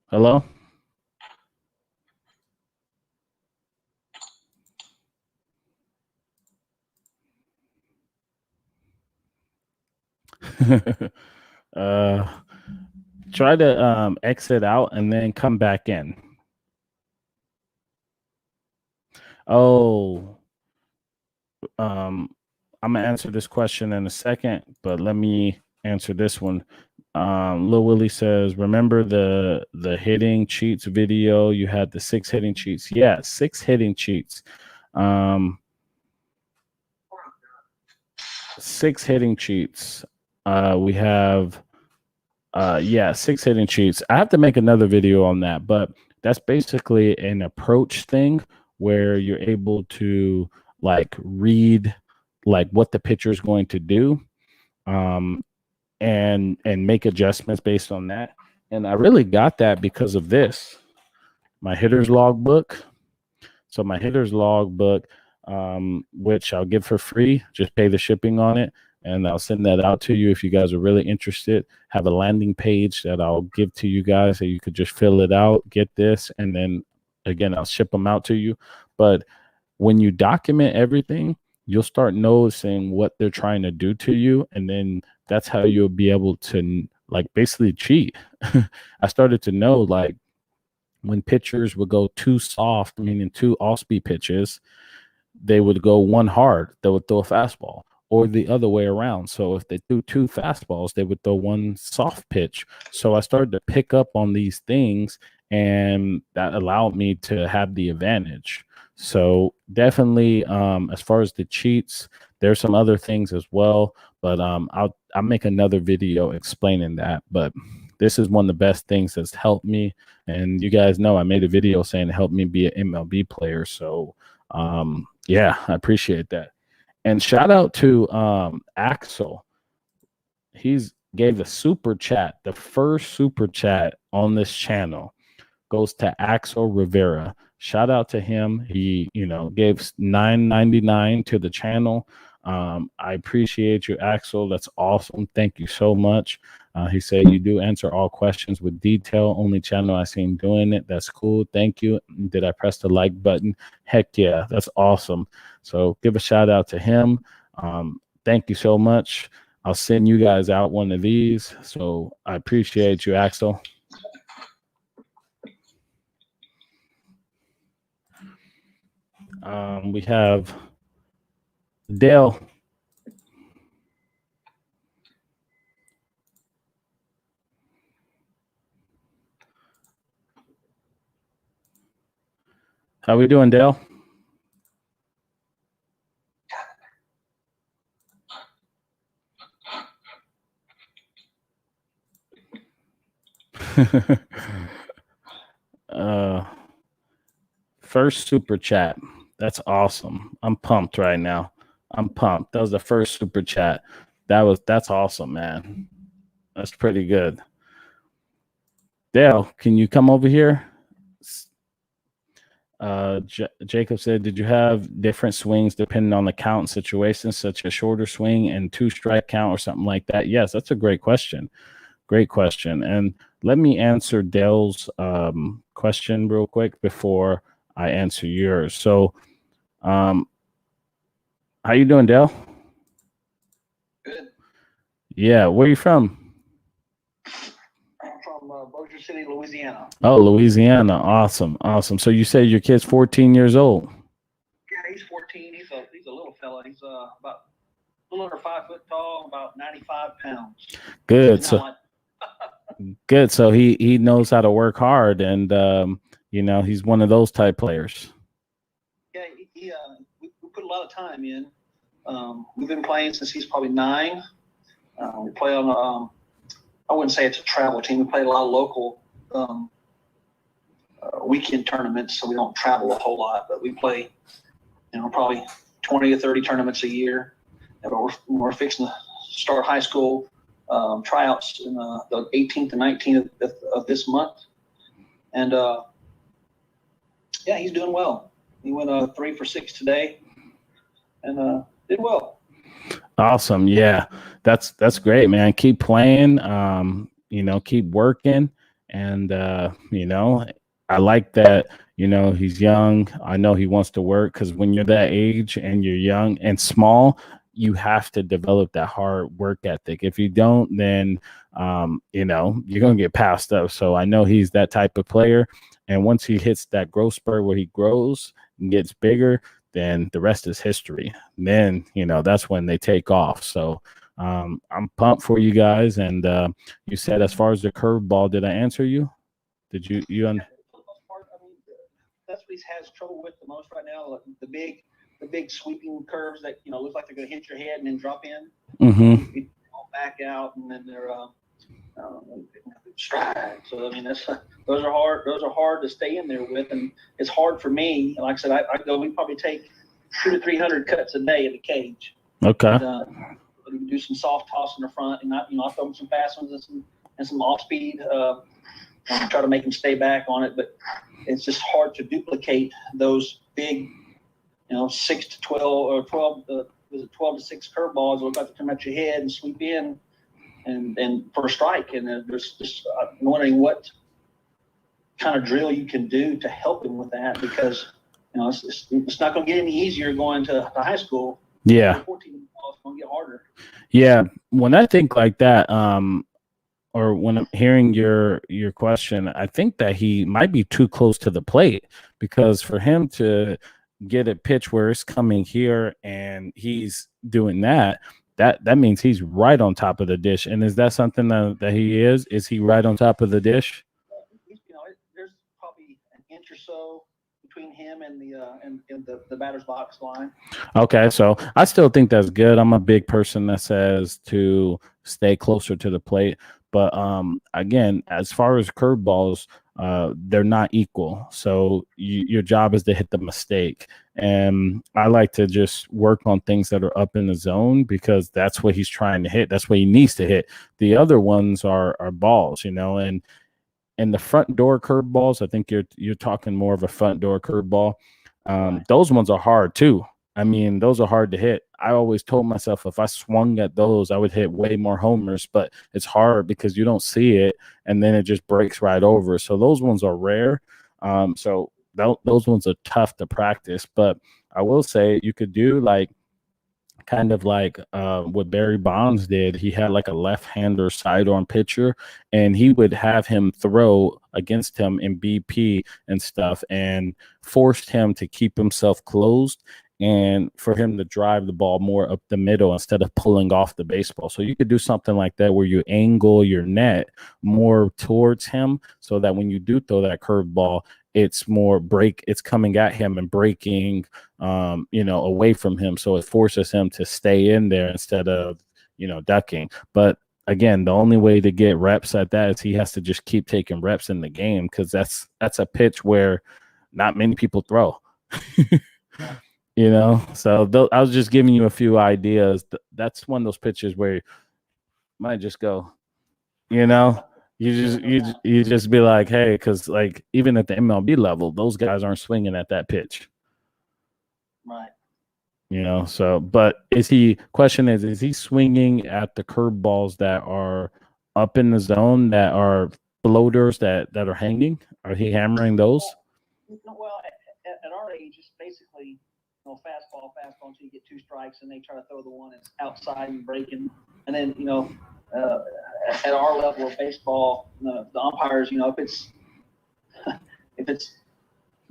Hello? Try to exit out and then come back in. Oh, I'm gonna answer this question in a second, but let me answer this one. Lil Willie says, remember the hitting cheats video? You had the 6 hitting cheats. Yeah, 6 hitting cheats. 6 hitting cheats. We have 6 hitting cheats. I have to make another video on that, but that's basically an approach thing where you're able to like read like what the pitcher is going to do, and make adjustments based on that. And I really got that because of this, my hitter's logbook. So my hitter's logbook, which I'll give for free, just pay the shipping on it, and I'll send that out to you if you guys are really interested. Have a landing page that I'll give to you guys so you could just fill it out, get this, and then again, I'll ship them out to you. But when you document everything, you'll start noticing what they're trying to do to you, and then that's how you'll be able to like basically cheat. I started to know like when pitchers would go too soft, meaning 2 off-speed pitches, they would go 1 hard. They would throw a fastball, or the other way around. So if they threw 2 fastballs, they would throw 1 soft pitch. So I started to pick up on these things, and that allowed me to have the advantage. So definitely, as far as the cheats, there's some other things as well, but I'll make another video explaining that. But this is one of the best things that's helped me. And you guys know I made a video saying it helped me be an MLB player. So yeah, I appreciate that. And shout out to Axel. He's gave a super chat. The first super chat on this channel goes to Axel Rivera. Shout out to him. He, gave $9.99 to the channel. I appreciate you, Axel. That's awesome. Thank you so much. He said you do answer all questions with detail. Only channel I seen doing it. That's cool. Thank you. Did I press the like button? Heck yeah, that's awesome. So give a shout out to him. Thank you so much. I'll send you guys out one of these. So I appreciate you, Axel. We have Dale. How we doing, Dale? First super chat. That's awesome. I'm pumped right now. I'm pumped. That was the first super chat. That's awesome, man. That's pretty good. Dale, can you come over here? Jacob said, did you have different swings depending on the count and situation, such as shorter swing and 2-strike count or something like that? Yes, that's a great question. Great question. And let me answer Dale's question real quick before I answer yours. So, how you doing, Dale? Good. Yeah, where are you from? I'm from Bossier City, Louisiana. Oh, Louisiana. Awesome. Awesome. So you say your kid's 14 years old. Yeah, he's 14. He's a little fella. He's about a little under 5 foot tall, about 95 pounds. Good. So good. So he knows how to work hard, and he's one of those type players. Yeah, we put a lot of time in. We've been playing since he's probably 9. We play on I wouldn't say it's a travel team. We play a lot of local weekend tournaments, so we don't travel a whole lot. But we play, probably 20 or 30 tournaments a year. And we're fixing to start high school tryouts in the 18th and 19th of this month. And yeah, he's doing well. He went 3 for 6 today, and did well. Awesome. Yeah, that's great, man. Keep playing. Keep working, and I like that. He's young. I know he wants to work, because when you're that age and you're young and small, you have to develop that hard work ethic. If you don't, then you're gonna get passed up. So I know he's that type of player, and once he hits that growth spurt where he grows and gets bigger, then the rest is history. Then, that's when they take off. So I'm pumped for you guys. And you said, as far as the curveball, did I answer you? Did you? That's what he has trouble with the most right now. The big sweeping curves that look like they're going to hit your head and then drop in. Mm-hmm. All back out, and then they're stride. So I mean, those are hard. Those are hard to stay in there with, and it's hard for me. Like I said, I go. We probably take 200 to 300 cuts a day in the cage. Okay. And, do some soft toss in the front, and I throw them some fast ones and some off speed. Try to make them stay back on it, but it's just hard to duplicate those big, 6 to 12 or 12. Was it 12 to 6 curveballs that look like to come at your head and sweep in. And for a strike, and there's just wondering what kind of drill you can do to help him with that, because it's not going to get any easier going to high school. Yeah, 14 balls going to get harder. Yeah, when I think like that, or when I'm hearing your question, I think that he might be too close to the plate, because for him to get a pitch where it's coming here and he's doing that means he's right on top of the dish. And is that something that he is? Is he right on top of the dish? There's probably an inch or so between him and the batter's box line. Okay, so I still think that's good. I'm a big person that says to stay closer to the plate. But again, as far as curveballs, they're not equal. So your job is to hit the mistake. And I like to just work on things that are up in the zone, because that's what he's trying to hit. That's what he needs to hit. The other ones are balls, and the front door curveballs, I think you're talking more of a front door curveball. Those ones are hard too. I mean, those are hard to hit. I always told myself if I swung at those, I would hit way more homers, but it's hard because you don't see it, and then it just breaks right over. So those ones are rare. So those ones are tough to practice. But I will say you could do kind of like what Barry Bonds did. He had like a left-hander sidearm pitcher, and he would have him throw against him in BP and stuff, and forced him to keep himself closed. and for him to drive the ball more up the middle instead of pulling off the baseball. So you could do something like that where you angle your net more towards him so that when you do throw that curveball, it's more it's coming at him and breaking, away from him. So it forces him to stay in there instead of, ducking. But again, the only way to get reps at that is he has to just keep taking reps in the game, because that's a pitch where not many people throw. So I was just giving you a few ideas. That's one of those pitches where you might just go, you just be like, hey, because like even at the MLB level, those guys aren't swinging at that pitch. Right. So, but is he swinging at the curveballs that are up in the zone, that are floaters that are hanging? Are he hammering those? Well, at our age, it's basically, fastball until you get 2 strikes, and they try to throw the one that's outside and breaking. And then, at our level of baseball, the umpires, if it's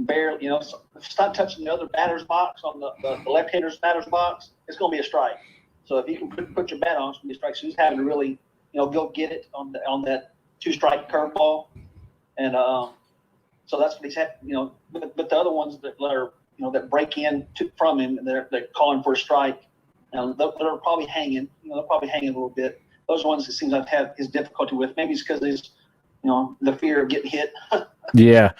barely, if it's not touching the other batter's box on the left-hander's batter's box, it's going to be a strike. So if you can put your bat on, it's going to be a strike. So he's having to really, go get it on that 2-strike curveball. And so that's what he's had, but the other ones that are, that break in from him, they're calling for a strike. Now, they're probably hanging, they're probably hanging a little bit. Those ones it seems I've had his difficulty with. Maybe it's because there's, the fear of getting hit. Yeah.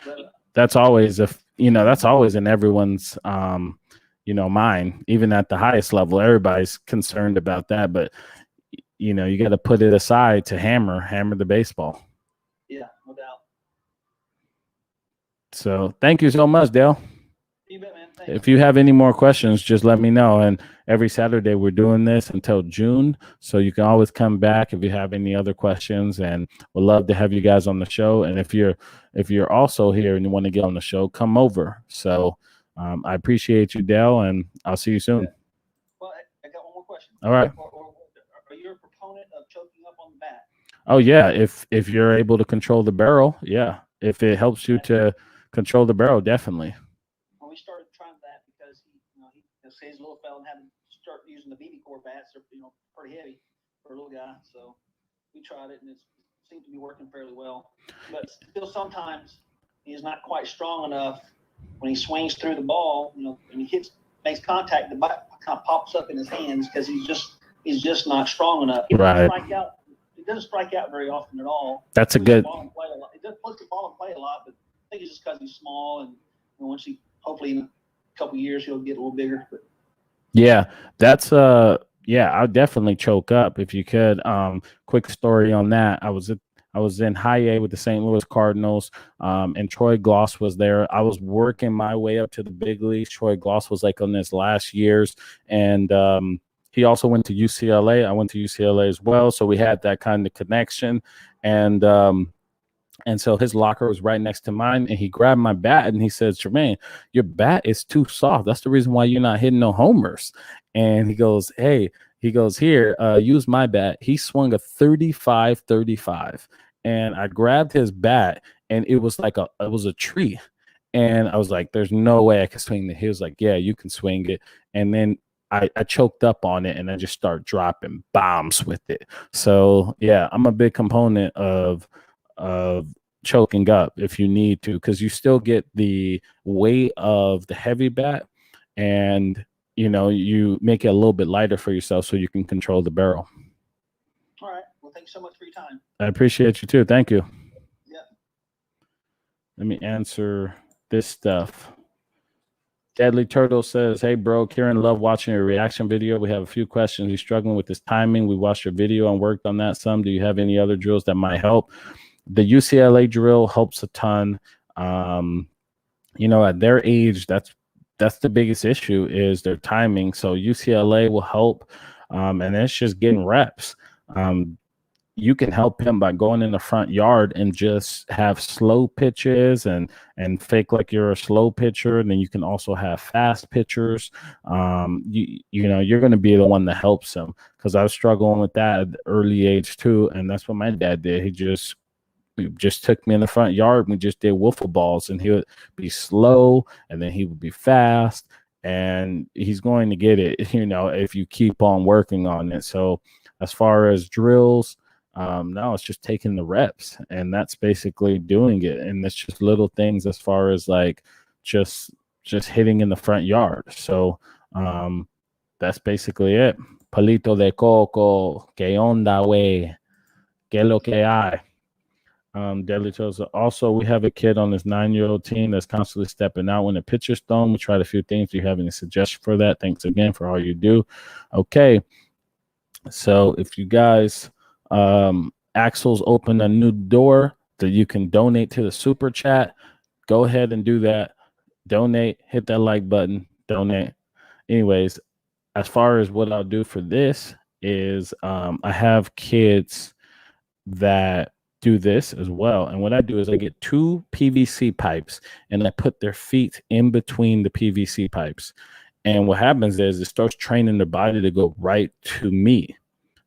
That's always that's always in everyone's mind. Even at the highest level, everybody's concerned about that. But you got to put it aside to hammer the baseball. Yeah, no doubt. So thank you so much, Dale. You bet, man. If you have any more questions, just let me know. And every Saturday we're doing this until June, so you can always come back if you have any other questions. And we'd love to have you guys on the show. And if you're also here and you want to get on the show, come over. So I appreciate you, Dale, and I'll see you soon. Well, I got one more question. All right. Are you a proponent of choking up on the bat? Oh yeah, if you're able to control the barrel, yeah. If it helps you to control the barrel, definitely. We started trying that because he's a little fella and had to start using the BB core bats. They're pretty heavy for a little guy, so we tried it and it seemed to be working fairly well. But still, sometimes he's not quite strong enough when he swings through the ball. When he makes contact, the bat kind of pops up in his hands because he's just not strong enough. He doesn't strike out. He doesn't strike out very often at all. That's a good. He does push the ball and play a lot, but I think it's just because he's small and once he. Hopefully in a couple of years he'll get a little bigger. But. Yeah, that's I'll definitely choke up if you could. Quick story on that. I was in high A with the St. Louis Cardinals, and Troy Gloss was there. I was working my way up to the big leagues. Troy Gloss was like on his last years, and he also went to UCLA. I went to UCLA as well, so we had that kind of connection. And so his locker was right next to mine, and he grabbed my bat and he said, Jermaine, your bat is too soft. That's the reason why you're not hitting no homers. And he goes, here, use my bat. He swung a 35-35, and I grabbed his bat, and it was like it was a tree. And I was like, there's no way I can swing it. He was like, yeah, you can swing it. And then I choked up on it, and I just start dropping bombs with it. So yeah, I'm a big component of choking up if you need to, because you still get the weight of the heavy bat, and you make it a little bit lighter for yourself so you can control the barrel. All right. Well, thanks so much for your time. I appreciate you too. Thank you. Yeah. Let me answer this stuff. Deadly Turtle says, hey bro, Kieran, love watching your reaction video. We have a few questions. He's struggling with his timing. We watched your video and worked on that some. Do you have any other drills that might help? The UCLA drill helps a ton. At their age, that's the biggest issue is their timing. So UCLA will help, and it's just getting reps. You can help him by going in the front yard and just have slow pitches and fake like you're a slow pitcher. And then you can also have fast pitchers. You're going to be the one that helps him, because I was struggling with that at the early age too. And that's what my dad did. He just took me in the front yard and we just did wiffle balls, and he would be slow and then he would be fast. and he's going to get it, if you keep on working on it. So as far as drills, now it's just taking the reps, and that's basically doing it. And it's just little things as far as like just hitting in the front yard. So that's basically it. Palito de coco, que onda, way, que lo que hay. Deadly Toes. Also, we have a kid on this 9-year-old team that's constantly stepping out when the pitcher's thrown. We tried a few things. Do you have any suggestions for that? Thanks again for all you do. Okay. So if you guys, Axel's opened a new door that you can donate to the super chat. Go ahead and do that. Donate, hit that like button, donate. Anyways, as far as what I'll do for this is I have kids that do this as well. And what I do is I get 2 PVC pipes and I put their feet in between the PVC pipes. And what happens is it starts training their body to go right to me.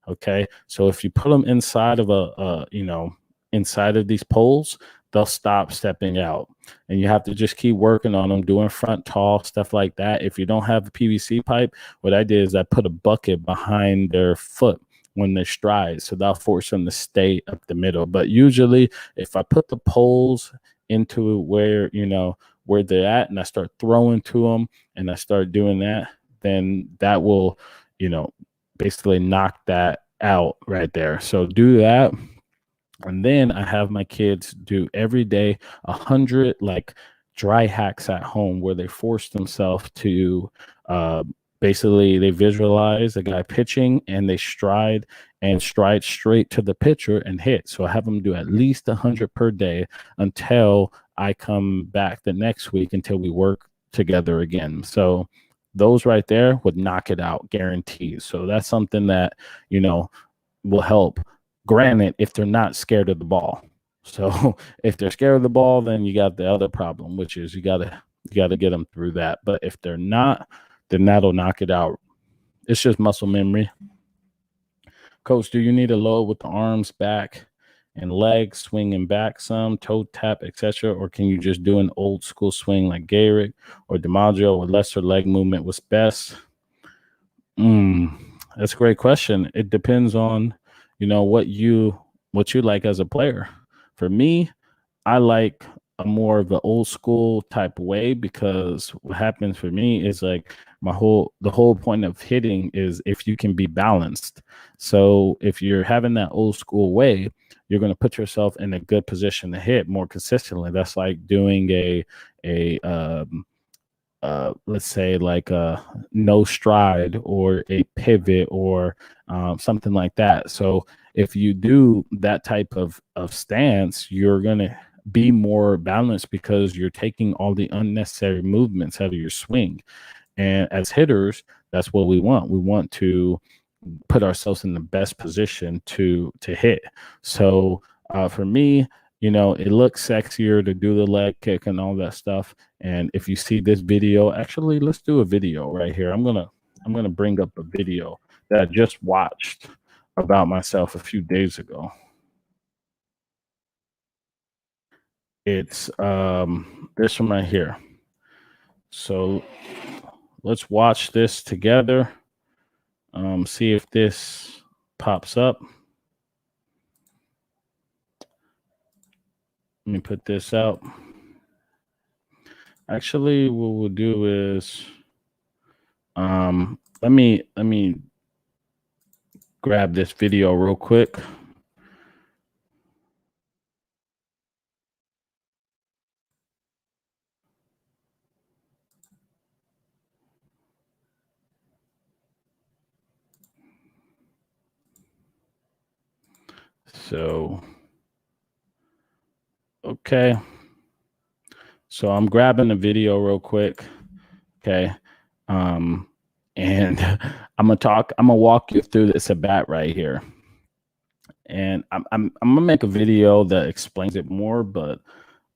Okay. So if you put them inside of inside of these poles, they'll stop stepping out. And you have to just keep working on them, doing front tall, stuff like that. If you don't have a PVC pipe, what I did is I put a bucket behind their foot when they stride. So that'll force them to stay up the middle. But usually if I put the poles into where they're at and I start throwing to them and I start doing that, then that will, basically knock that out right there. So do that. And then I have my kids do every day 100 like dry hacks at home where they force themselves to basically they visualize a guy pitching and they stride straight to the pitcher and hit. So I have them do at least 100 per day until I come back the next week until we work together again. So those right there would knock it out, guaranteed. So that's something that, will help. Granted, if they're not scared of the ball. So if they're scared of the ball, then you got the other problem, which is you gotta get them through that. But if they're not, then that'll knock it out. It's just muscle memory. Coach, do you need a load with the arms back and legs, swinging back some, toe tap, etc., or can you just do an old school swing like Garrick or DiMaggio with lesser leg movement was best? That's a great question. It depends on, what you like as a player. For me, I like a more of the old school type way because what happens for me is like the whole point of hitting is if you can be balanced. So if you're having that old school way, you're going to put yourself in a good position to hit more consistently. That's like doing let's say like a no stride or a pivot or something like that. So if you do that type of stance, you're going to be more balanced because you're taking all the unnecessary movements out of your swing. And as hitters, that's what we want. We want to put ourselves in the best position to hit. So for me, it looks sexier to do the leg kick and all that stuff. And if you see this video, actually, let's do a video right here. I'm gonna bring up a video that I just watched about myself a few days ago. It's this one right here. So let's watch this together. See if this pops up. Let me put this out. Actually, what we'll do is let me grab this video real quick. So okay. So I'm grabbing the video real quick. Okay. And I'm gonna walk you through this at bat right here. And I'm gonna make a video that explains it more, but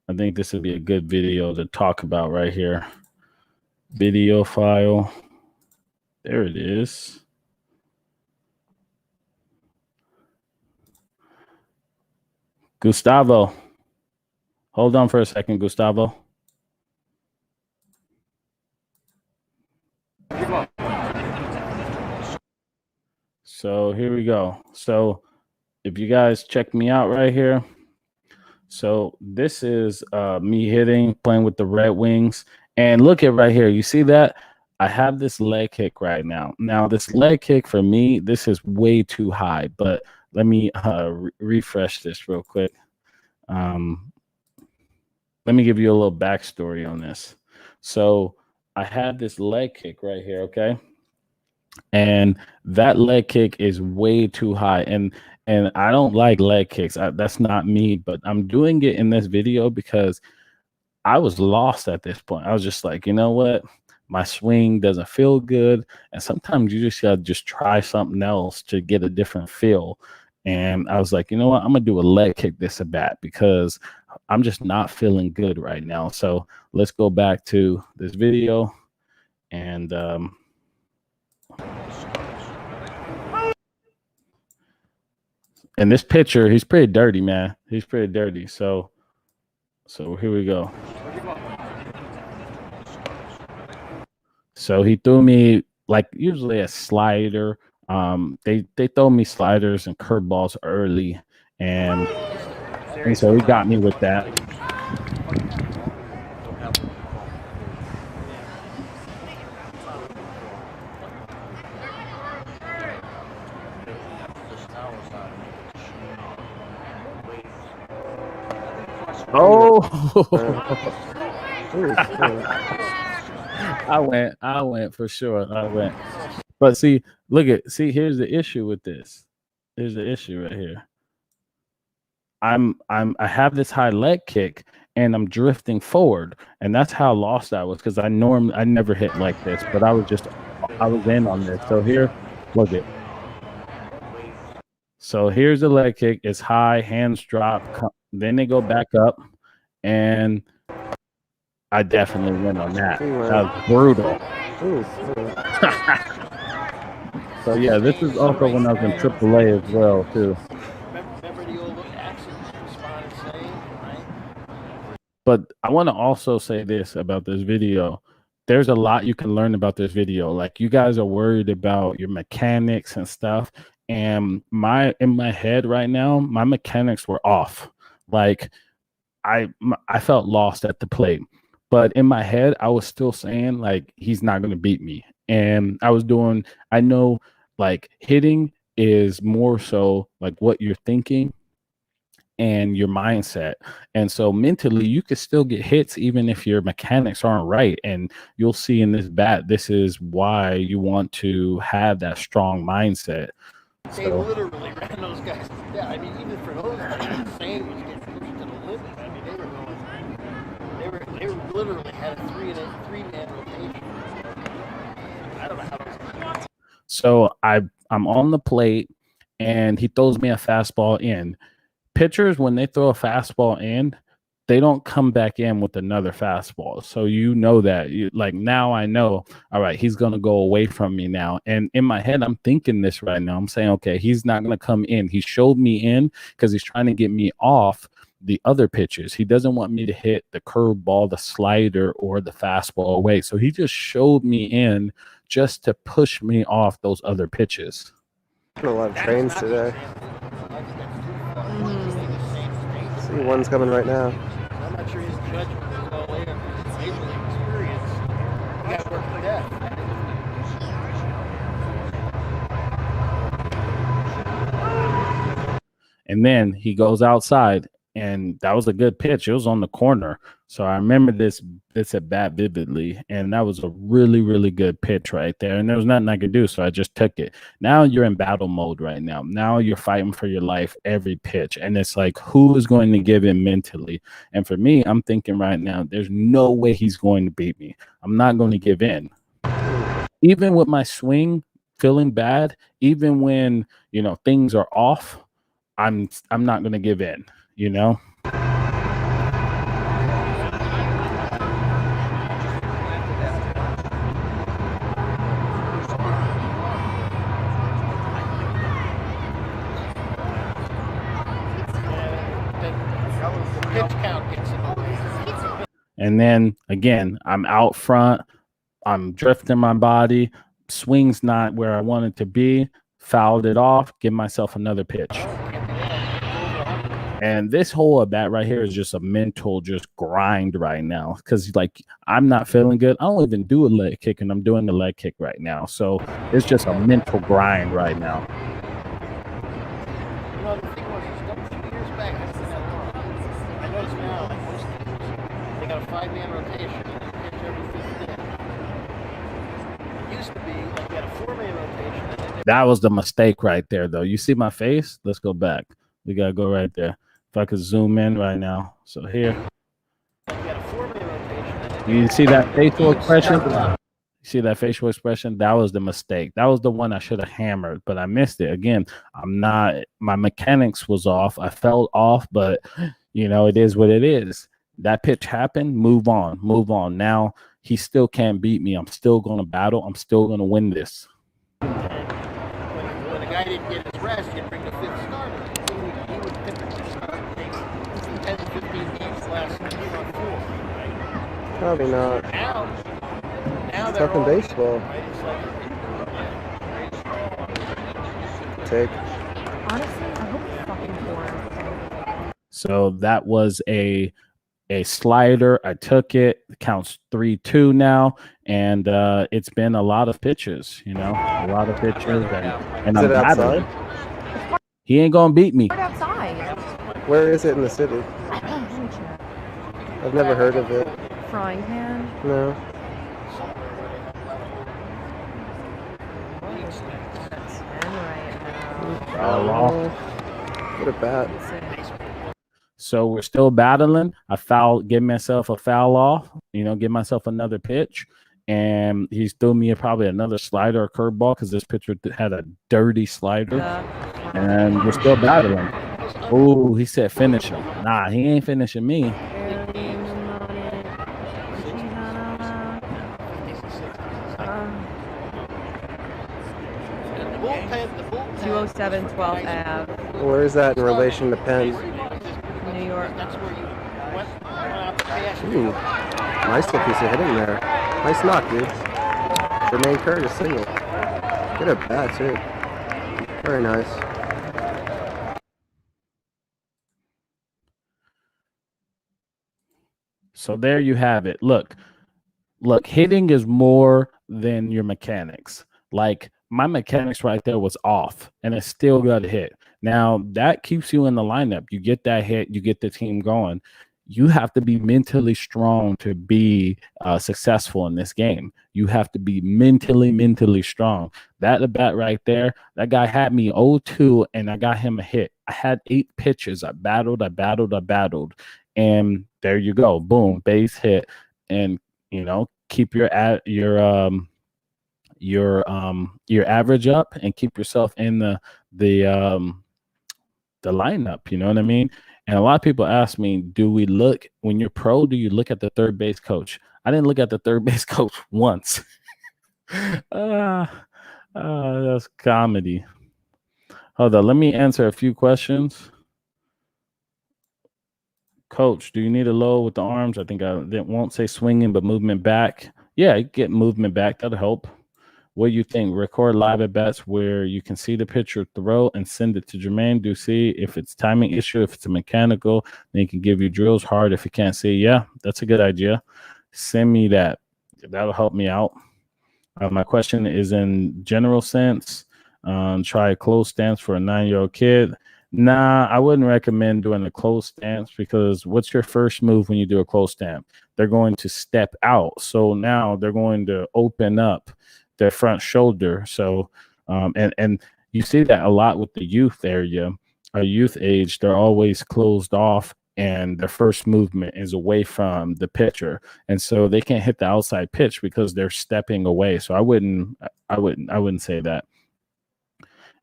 I think this would be a good video to talk about right here. Video file. There it is. Gustavo. Hold on for a second, Gustavo. So here we go. So if you guys check me out right here. So this is me hitting, playing with the Red Wings. And look at right here. You see that? I have this leg kick right now. Now, this leg kick for me, this is way too high. But let me refresh this real quick. Let me give you a little backstory on this. So I had this leg kick right here, okay? And that leg kick is way too high. And I don't like leg kicks. That's not me, but I'm doing it in this video because I was lost at this point. I was just like, you know what? My swing doesn't feel good. And sometimes you just gotta just try something else to get a different feel. And I was like, you know what? I'm gonna do a leg kick this at bat because I'm just not feeling good right now. So let's go back to this video. And in this picture, he's pretty dirty, man. He's pretty dirty. So here we go. So he threw me like usually a slider. They throw me sliders and curveballs early, and so he got me with that. Oh, I went for sure. I went. But see, here's the issue with this. Here's the issue right here. I have this high leg kick and I'm drifting forward. And that's how lost I was because I never hit like this, but I was in on this. So here, look it. So here's the leg kick. It's high, hands drop, then they go back up, and I definitely win on that. That was brutal. So yeah, this is also when I was in AAA as well too. But I want to also say this about this video. There's a lot you can learn about this video. Like you guys are worried about your mechanics and stuff. And in my head right now, my mechanics were off. Like I felt lost at the plate. But in my head, I was still saying like he's not going to beat me. And I know like hitting is more so like what you're thinking and your mindset. And so mentally you could still get hits even if your mechanics aren't right. And you'll see in this bat, this is why you want to have that strong mindset. They literally ran those guys. Yeah, I mean, even for those guys, Sam was getting pushed to the limit. I mean, they were literally had a three-man rotation. I don't know how. So I'm on the plate, and he throws me a fastball in. Pitchers, when they throw a fastball in, they don't come back in with another fastball. So you know that. Like now I know, all right, he's going to go away from me now. And in my head, I'm thinking this right now. I'm saying, okay, he's not going to come in. He showed me in because he's trying to get me off the other pitches. He doesn't want me to hit the curveball, the slider, or the fastball away. So he just showed me in just to push me off those other pitches. A lot of trains today. See, one's coming right now. I'm not sure his judgment is all there. Major league experience. You got to work for that. And then he goes outside, and that was a good pitch. It was on the corner. So I remember this at bat vividly, and that was a really, really good pitch right there. And there was nothing I could do, so I just took it. Now you're in battle mode right now. Now you're fighting for your life every pitch. And it's like, who is going to give in mentally? And for me, I'm thinking right now, there's no way he's going to beat me. I'm not going to give in. Even with my swing feeling bad, even when, things are off, I'm not going to give in, And then again, I'm out front. I'm drifting my body. Swing's not where I want it to be. fouled it off, give myself another pitch. And this whole at bat right here is just a mental just grind right now, because like I'm not feeling good. I don't even do a leg kick, and I'm doing the leg kick right now. So it's just a mental grind right now. You know, the thing was, a few years back, I noticed now, like most teams, they got a 5-man rotation and they pitch every 5th inning. It used to be like you had a 4-man rotation. And then That was the mistake right there, though. You see my face? Let's go back. We gotta go right there. If I could zoom in right now. So here. like you had a 4-man rotation. And then You see that facial expression? You see that facial expression? That was the mistake. That was the one I should have hammered, but I missed it. Again, my mechanics was off. I felt off, but you know, it is what it is. That pitch happened. Move on. Move on. Now he still can't beat me. I'm still going to battle. I'm still going to win this. when a guy didn't get his rest, you'd bring the 5th starter. He would typically start 10 to 15 games last year on 4, right? Probably not. Now It's they're fucking all, baseball. right? It's like, Take. Honestly, I hope it's fucking boring. So that was a slider. I took it. It counts 3-2 now, and it's been a lot of pitches. You know, a lot of pitches, and Is I'm it outside? battling. He ain't gonna beat me. Right outside. Where is it in the city? Let me check. I've never heard of it. Frying pan. No. That's 10 right now. Foul off. What a bat. Let's see. So we're still battling. I give myself a foul off, you know, give myself another pitch. And he's threw me probably another slider or curveball, because this pitcher had a dirty slider. And we're still battling. Oh, he said finish him. Nah, he ain't finishing me. the bullpen, 207 12th Ave, Where is that in relation to Penn? New York. that's where you went out past. Ooh, nice little piece of hitting there. Nice knock, dude. Jermaine Curtis single. Good at bat, too. Very nice. So there you have it. Look, hitting is more than your mechanics. Like my mechanics right there was off, and it still got a hit. Now that keeps you in the lineup. You get that hit, you get the team going. You have to be mentally strong to be successful in this game. You have to be mentally strong. That at bat right there, that guy had me 0-2, and I got him a hit. I had 8 pitches. I battled, and there you go. Boom, base hit, and you know, keep your average up, and keep yourself in the lineup. You know what I mean? And a lot of people ask me, when you're pro, do you look at the third base coach? I didn't look at the third base coach once. That's comedy. Hold on, let me answer a few questions. Coach, do you need a low with the arms? I think I won't say swinging, but movement back. Yeah, you get movement back. That'll help. What do you think? Record live at bats where you can see the pitcher throw and send it to Jermaine. Do see if it's timing issue, if it's a mechanical, then he can give you drills hard if you can't see. Yeah, that's a good idea. Send me that. That'll help me out. My question is in general sense. Try a closed stance for a 9-year-old kid. Nah, I wouldn't recommend doing a closed stance, because what's your first move when you do a closed stance? They're going to step out. So now they're going to open up their front shoulder. So, and you see that a lot with the youth area, youth age, they're always closed off, and their first movement is away from the pitcher. And so they can't hit the outside pitch because they're stepping away. So I wouldn't say that.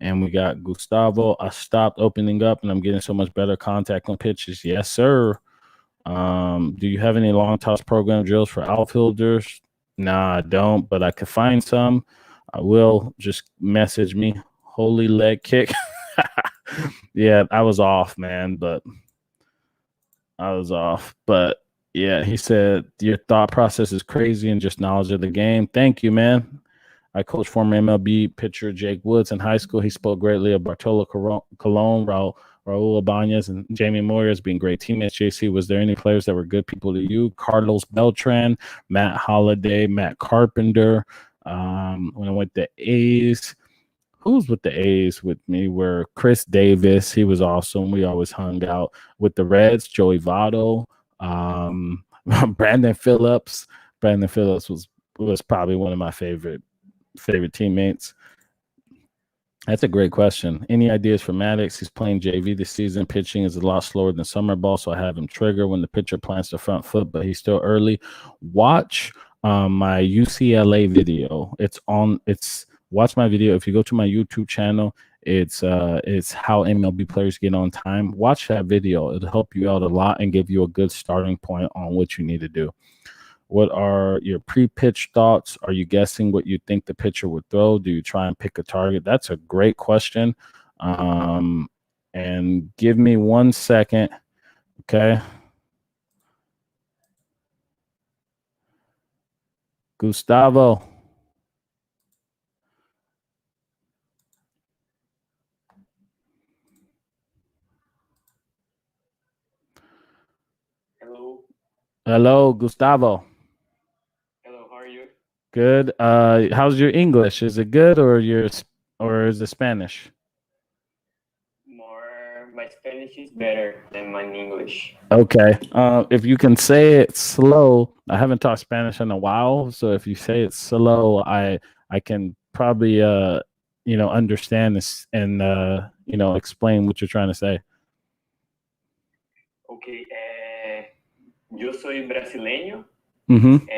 And we got Gustavo. I stopped opening up, and I'm getting so much better contact on pitches. Yes, sir. Do you have any long toss program drills for outfielders? Nah, I don't, but I could find some. I will. Just message me. Holy leg kick. Yeah, I was off, man, but yeah, he said your thought process is crazy and just knowledge of the game. Thank you, man. I coached former MLB pitcher Jake Woods in high school. He spoke greatly of Bartolo Colon, Raul Ibanez, and Jamie Moyer as being great teammates. JC, was there any players that were good people to you? Carlos Beltran, Matt Holliday, Matt Carpenter. When I went to A's, who's with the A's with me were Chris Davis. He was awesome. We always hung out with the Reds. Joey Votto, Brandon Phillips. Brandon Phillips was probably one of my favorite teammates. That's a great question. Any ideas for Maddox? He's playing JV this season. Pitching is a lot slower than summer ball, so I have him trigger when the pitcher plants the front foot, but he's still early. Watch my UCLA video. Watch my video. If you go to my YouTube channel, it's how MLB players get on time. Watch that video. It'll help you out a lot and give you a good starting point on what you need to do. What are your pre-pitch thoughts? Are you guessing what you think the pitcher would throw? Do you try and pick a target? That's a great question. And give me 1 second. Okay. Gustavo. Hello, Gustavo. Hello, how are you? Good. How's your English? Is it good or is it Spanish? My Spanish is better than my English. Okay. If you can say it slow, I haven't taught Spanish in a while, so if you say it slow, I can probably understand this and explain what you're trying to say. Okay. Yo soy brasileño. Mm-hmm.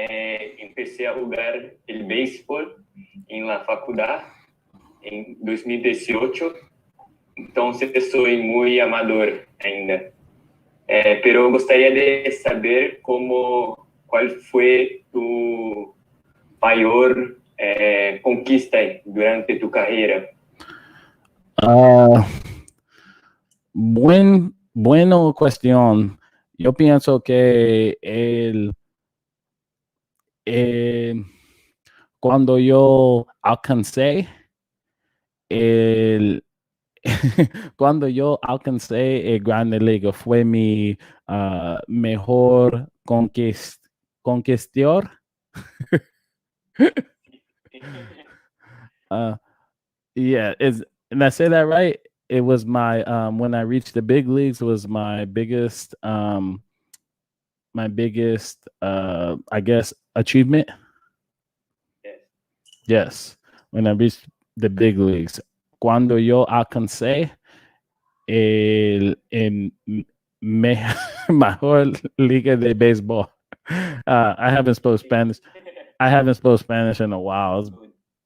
Empecé a jugar el béisbol en la facultad en 2018. Entonces soy muy amador ainda. Pero gostaria de saber cuál fue tu mayor conquista durante tu carrera. Buena cuestión. Yo pienso que cuando yo alcancé cuando yo alcancé el Grande Liga fue mi mejor conquistador. Yeah, and I say that right? It was my when I reached the big leagues was my biggest I guess achievement. Yes, when I reached the big leagues. Cuando yo alcancé el mejor liga de béisbol. I haven't spoke Spanish. I haven't spoke Spanish in a while,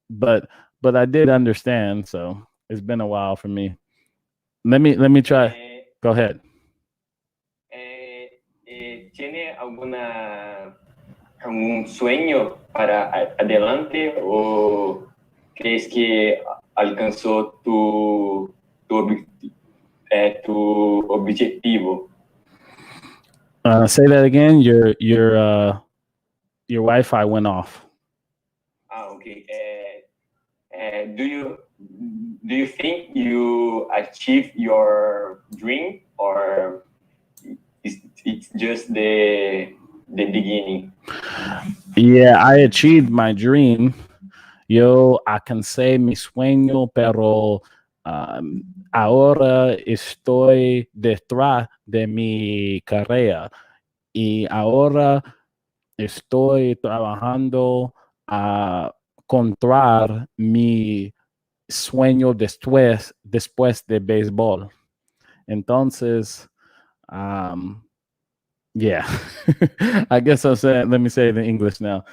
but I did understand. So it's been a while for me. Let me try. Go ahead. ¿Tiene algún sueño para adelante o crees que alcanzó tu objetivo? Say that again. Your Wi-Fi went off. Okay. Do you think you achieved your dream, or it's just the beginning? Yeah, I achieved my dream. Yo alcancé mi sueño, pero ahora estoy detrás de mi carrera y ahora estoy trabajando a encontrar mi sueño después de béisbol. Entonces, yeah, I guess I'll say. Let me say it in English now.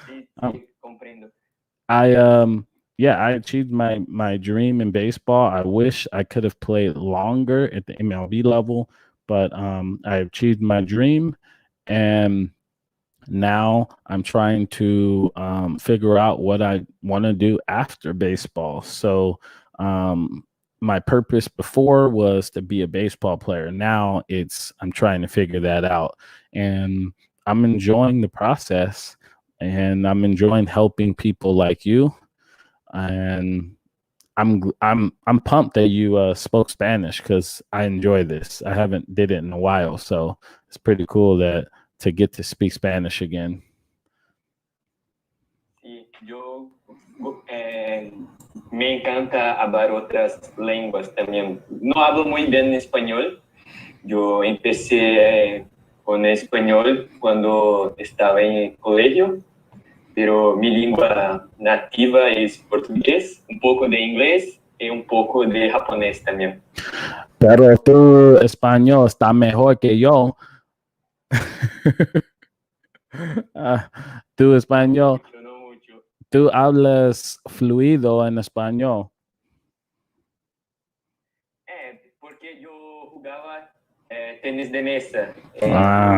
I achieved my dream in baseball. I wish I could have played longer at the MLB level, but I achieved my dream, and now I'm trying to figure out what I want to do after baseball. So my purpose before was to be a baseball player. Now I'm trying to figure that out, and I'm enjoying the process, and I'm enjoying helping people like you and I'm pumped that you spoke Spanish because I enjoy this. I haven't did it in a while, so it's pretty cool that to get to speak Spanish again. Sí, yo me encanta hablar otras lenguas también. No hablo muy bien español. Yo empecé con español cuando estaba en el colegio, pero mi lengua nativa es portugués, un poco de inglés y un poco de japonés también. Pero tu español está mejor que yo. Tu español, No mucho. tú hablas fluido en español. Porque yo jugaba tenis de mesa,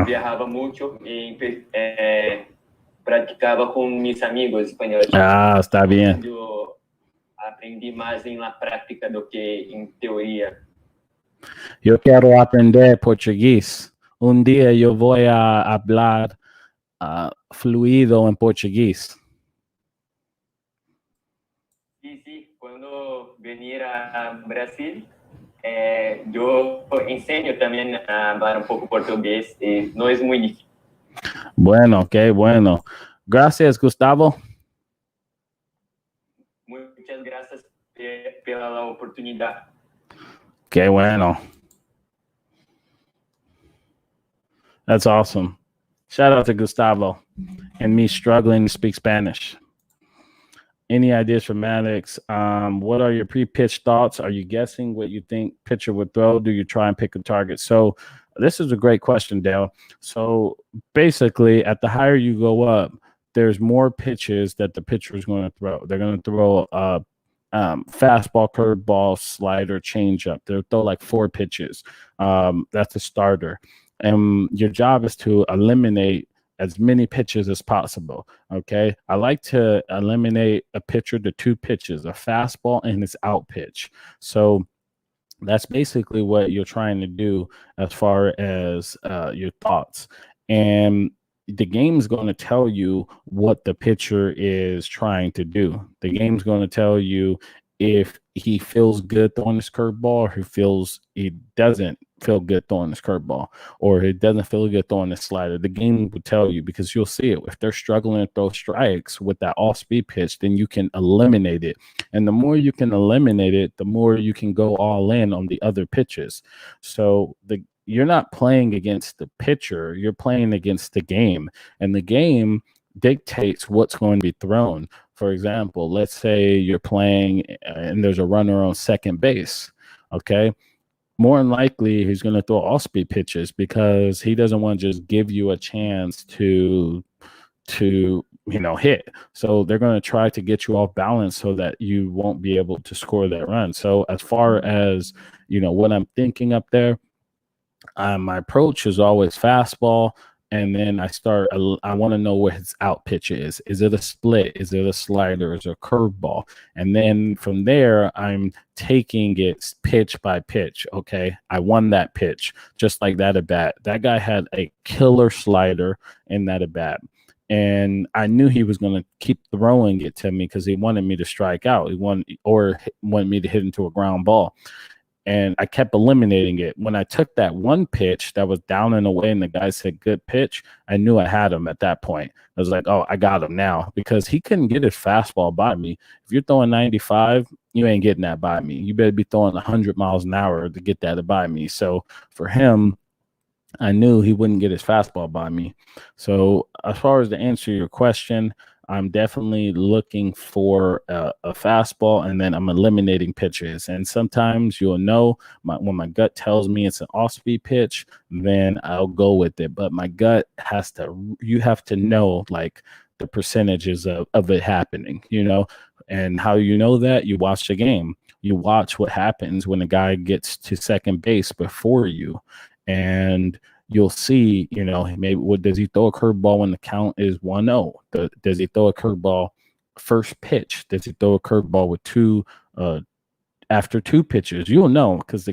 viajaba mucho y practicaba con mis amigos españoles. Está bien. Yo aprendí más en la práctica do que en teoría. Yo quiero aprender portugués. Un día yo voy a hablar fluido en portugués. Sí, cuando venir a Brasil, yo enseño también a hablar un poco portugués y no es muy difícil. Bueno, qué bueno. Gracias, Gustavo. Muchas gracias por la oportunidad. Qué bueno. That's awesome. Shout out to Gustavo and me struggling to speak Spanish. Any ideas for Maddox? What are your pre-pitch thoughts? Are you guessing what you think pitcher would throw? Do you try and pick a target? So this is a great question, Dale. So basically, at the higher you go up, there's more pitches that the pitcher is going to throw. They're going to throw fastball, curveball, slider, changeup. They'll throw like 4 pitches. That's a starter. And your job is to eliminate as many pitches as possible. Okay. I like to eliminate a pitcher to 2 pitches, a fastball and its out pitch. So that's basically what you're trying to do as far as your thoughts. And the game's going to tell you what the pitcher is trying to do. The game's going to tell you if he feels good throwing his curveball, or he doesn't feel good throwing his curveball, or he doesn't feel good throwing his slider. The game will tell you because you'll see it. If they're struggling to throw strikes with that off-speed pitch, then you can eliminate it. And the more you can eliminate it, the more you can go all in on the other pitches. So you're not playing against the pitcher, you're playing against the game. And the game dictates what's going to be thrown. For example, let's say you're playing and there's a runner on second base. Okay. More than likely, he's going to throw off-speed pitches because he doesn't want to just give you a chance to hit. So they're going to try to get you off balance so that you won't be able to score that run. So as far as, what I'm thinking up there, my approach is always fastball. And then I want to know where his out pitch is. Is it a split? Is it a slider? Is it a curveball? And then from there, I'm taking it pitch by pitch. Okay. I won that pitch just like that at bat. That guy had a killer slider in that at bat. And I knew he was going to keep throwing it to me because he wanted me to strike out. He wanted me to hit into a ground ball. And I kept eliminating it. When I took that one pitch that was down and away and the guy said, good pitch, I knew I had him at that point. I was like, oh, I got him now because he couldn't get his fastball by me. If you're throwing 95, you ain't getting that by me. You better be throwing 100 miles an hour to get that by me. So for him, I knew he wouldn't get his fastball by me. So as far as to answer your question, I'm definitely looking for a fastball, and then I'm eliminating pitches. And sometimes you'll know when my gut tells me it's an off-speed pitch, then I'll go with it. But my gut you have to know like the percentages of it happening, and how you know that you watch the game. You watch what happens when a guy gets to second base before you, and you'll see, maybe does he throw a curveball when the count is 1-0? Does he throw a curveball first pitch? Does he throw a curveball with after 2 pitches? You'll know because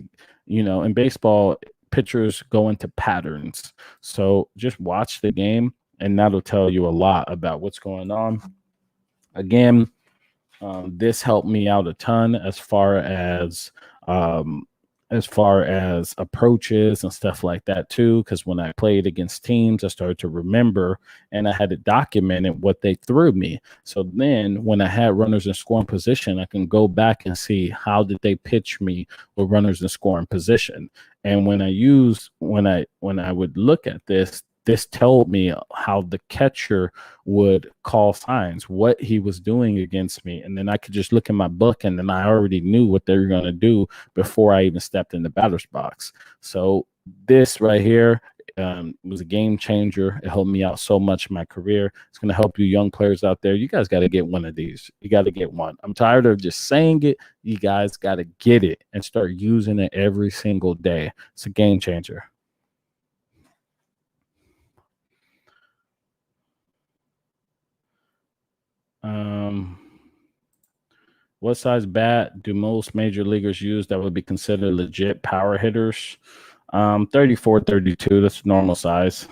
in baseball, pitchers go into patterns. So just watch the game, and that'll tell you a lot about what's going on. Again, This helped me out a ton as far as approaches and stuff like that too. Because when I played against teams, I started to remember and I had it documented what they threw me. So then when I had runners in scoring position, I can go back and see how did they pitch me with runners in scoring position. And when I would look at this told me how the catcher would call signs, what he was doing against me. And then I could just look in my book and then I already knew what they were going to do before I even stepped in the batter's box. So this right here was a game changer. It helped me out so much in my career. It's going to help you young players out there. You guys got to get one of these. You got to get one. I'm tired of just saying it. You guys got to get it and start using it every single day. It's a game changer. What size bat do most major leaguers use that would be considered legit power hitters? 34, 32. That's normal size.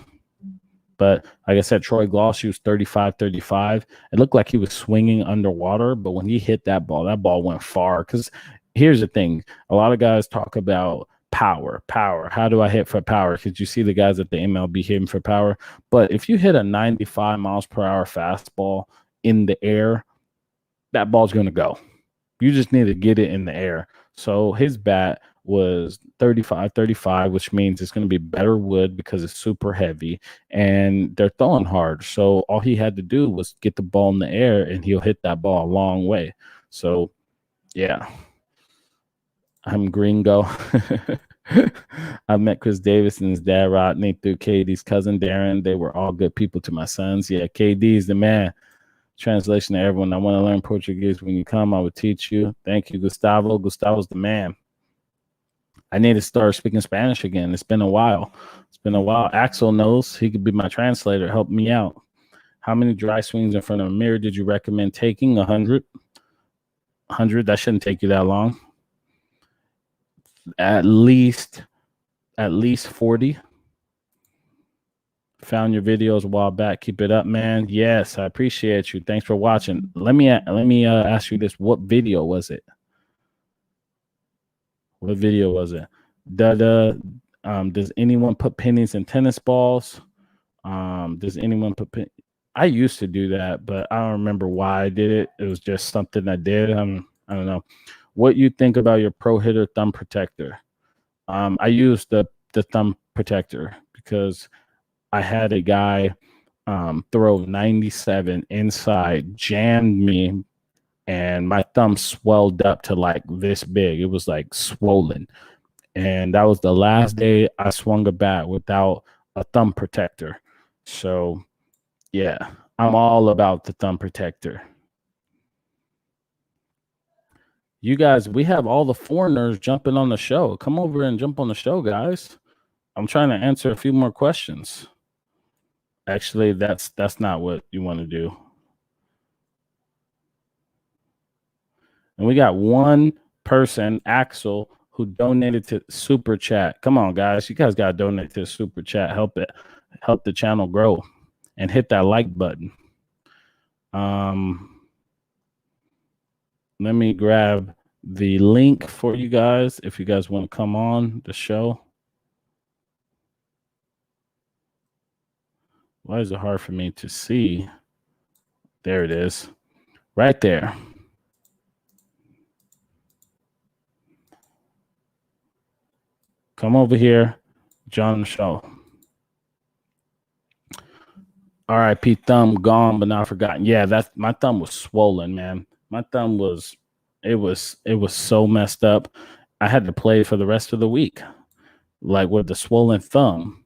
But like I said, Troy Gloss used 35, 35. It looked like he was swinging underwater, but when he hit that ball went far. Because here's the thing. A lot of guys talk about power. How do I hit for power? Because you see the guys at the MLB hitting for power. But if you hit a 95 miles per hour fastball in the air, that ball's going to go. You just need to get it in the air. So his bat was 35, 35, which means it's going to be better wood because it's super heavy and they're throwing hard. So all he had to do was get the ball in the air and he'll hit that ball a long way. So, yeah. I'm Gringo. I met Chris Davis and his dad, Rodney, through KD's cousin, Darren. They were all good people to my sons. Yeah, KD's the man. Translation to everyone. I want to learn Portuguese. When you come, I will teach you. Thank you, Gustavo. Gustavo's the man. I need to start speaking Spanish again. It's been a while. Axel knows. He could be my translator. Help me out. How many dry swings in front of a mirror did you recommend taking? 100. 100. That shouldn't take you that long. At least 40. Found your videos a while back. Keep it up, man. Yes, I appreciate you. Thanks for watching. Let me ask you this. What video was it? What video was it? Does anyone put pennies in tennis balls? Does anyone put I used to do that, but I don't remember why I did it. It was just something I did. I don't know. What you think about your pro hitter thumb protector? I used the thumb protector because I had a guy throw 97 inside, jammed me, and my thumb swelled up to like this big. It was like swollen. And that was the last day I swung a bat without a thumb protector. So, yeah, I'm all about the thumb protector. You guys, we have all the foreigners jumping on the show. Come over and jump on the show, guys. I'm trying to answer a few more questions. Actually, that's not what you want to do. And we got one person, Axel, who donated to Super Chat. Come on, guys. You guys got to donate to Super Chat. Help the channel grow. And hit that like button. Let me grab the link for you guys if you guys want to come on the show. Why is it hard for me to see? There it is. Right there. Come over here. John the show. R.I.P. thumb gone but not forgotten. Yeah, that's my thumb was swollen, man. My thumb was so messed up. I had to play for the rest of the week, like with the swollen thumb.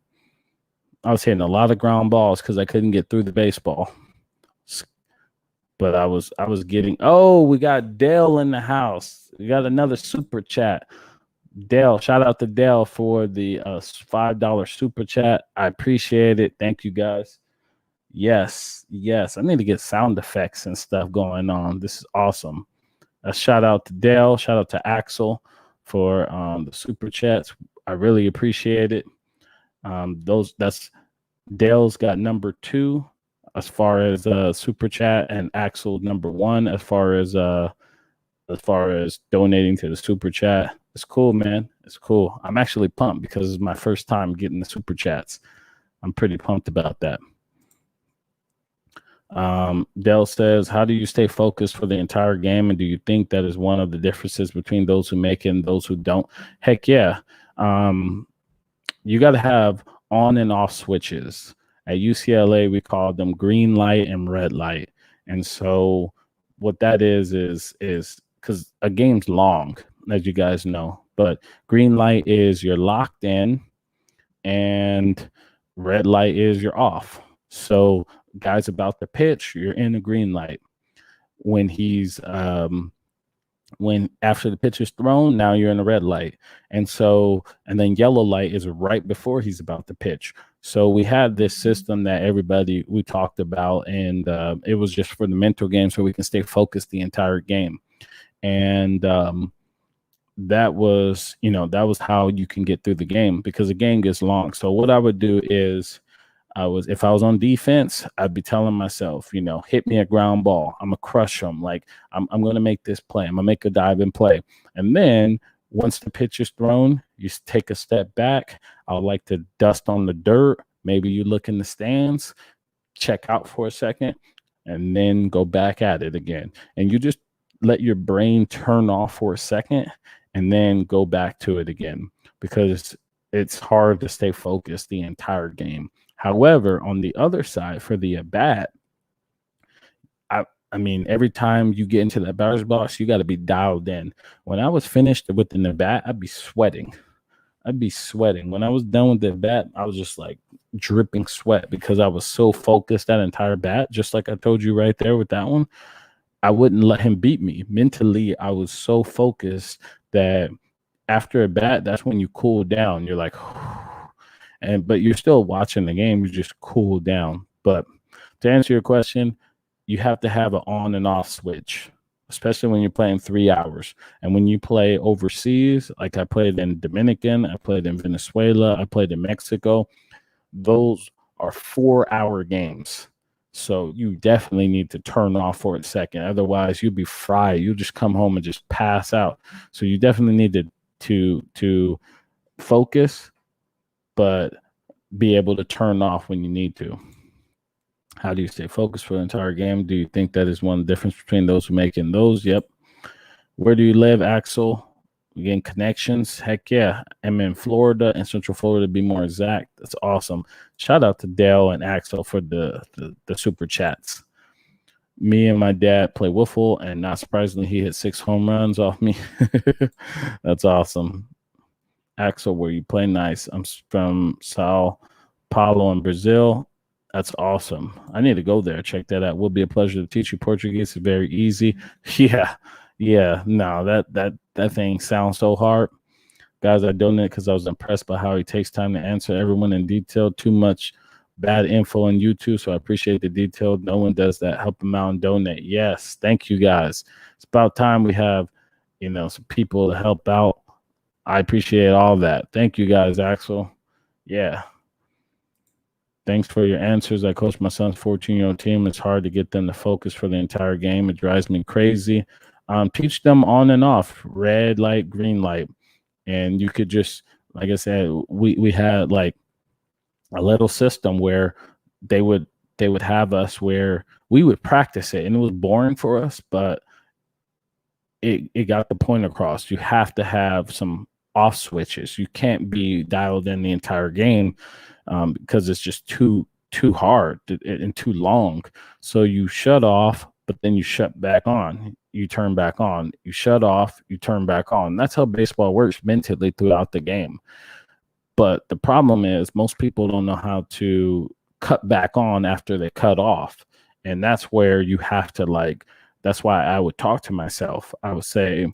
I was hitting a lot of ground balls because I couldn't get through the baseball. But I was getting. Oh, we got Dale in the house. We got another super chat. Dale, shout out to Dale for the $5 super chat. I appreciate it. Thank you, guys. Yes. I need to get sound effects and stuff going on. This is awesome. A shout out to Dale. Shout out to Axel for the super chats. I really appreciate it. That's Dale's got number 2 as far as super chat, and Axel #1 as far as donating to the super chat. It's cool, man. It's cool. I'm actually pumped because it's my first time getting the super chats. I'm pretty pumped about that. Dell says, how do you stay focused for the entire game? And do you think that is one of the differences between those who make it and those who don't? Heck yeah. You got to have on and off switches. At UCLA, we call them green light and red light. And so what that is because a game's long, as you guys know, but green light is you're locked in and red light is you're off. So guy's about to pitch, you're in a green light. When he's when after the pitch is thrown, now you're in a red light. And then yellow light is right before he's about to pitch. So we had this system that we talked about, and it was just for the mental game so we can stay focused the entire game. And that was how you can get through the game, because the game gets long. So what I would do is if I was on defense, I'd be telling myself, hit me a ground ball. I'm gonna crush them. Like I'm gonna make this play. I'm gonna make a dive and play. And then once the pitch is thrown, you take a step back. I would like to dust on the dirt. Maybe you look in the stands, check out for a second, and then go back at it again. And you just let your brain turn off for a second and then go back to it again, because it's hard to stay focused the entire game. However, on the other side, for the at bat, I mean, every time you get into that batter's box, you got to be dialed in. When I was finished with the bat, I'd be sweating. When I was done with the bat, I was just like dripping sweat because I was so focused that entire bat, just like I told you right there with that one. I wouldn't let him beat me. Mentally, I was so focused that after a bat, that's when you cool down. You're like, but you're still watching the game. You just cool down. But to answer your question, you have to have an on and off switch, especially when you're playing 3 hours. And when you play overseas, like I played in Dominican, I played in Venezuela, I played in Mexico, those are 4-hour games. So you definitely need to turn off for a second. Otherwise, you'll be fried. You'll just come home and just pass out. So you definitely need to focus, but be able to turn off when you need to. How do you stay focused for the entire game? Do you think that is one difference between those who make it and those? Yep. Where do you live, Axel? You getting connections? Heck yeah. I'm in Florida, in Central Florida, to be more exact. That's awesome. Shout out to Dale and Axel for the super chats. Me and my dad play wiffle, and not surprisingly, he hit 6 home runs off me. That's awesome. Axel, where you play? Nice. I'm from Sao Paulo in Brazil. That's awesome. I need to go there. Check that out. Will be a pleasure to teach you Portuguese. It's very easy. Yeah. No, that thing sounds so hard. Guys, I donate because I was impressed by how he takes time to answer everyone in detail. Too much bad info on YouTube, so I appreciate the detail. No one does that. Help him out and donate. Yes, thank you, guys. It's about time we have, some people to help out. I appreciate all that. Thank you, guys, Axel. Yeah. Thanks for your answers. I coach my son's 14-year-old team. It's hard to get them to focus for the entire game. It drives me crazy. Teach them on and off, red light, green light. And you could just, like I said, we had like a little system where they would have us where we would practice it, and it was boring for us, but it got the point across. You have to have some off switches. You can't be dialed in the entire game because it's just too hard and too long. So you shut off, but then you shut back on. You turn back on. You shut off, you turn back on. That's how baseball works mentally throughout the game. But the problem is most people don't know how to cut back on after they cut off. And that's where you have to that's why I would talk to myself. I would say,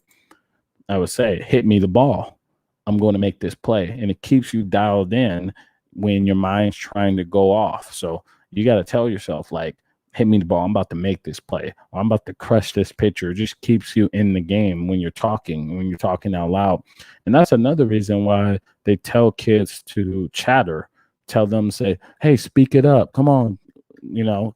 hit me the ball. I'm going to make this play. And it keeps you dialed in when your mind's trying to go off. So you got to tell yourself, hit me the ball. I'm about to make this play. Or I'm about to crush this pitcher. It just keeps you in the game when you're talking out loud. And that's another reason why they tell kids to chatter. Tell them, say, hey, speak it up. Come on.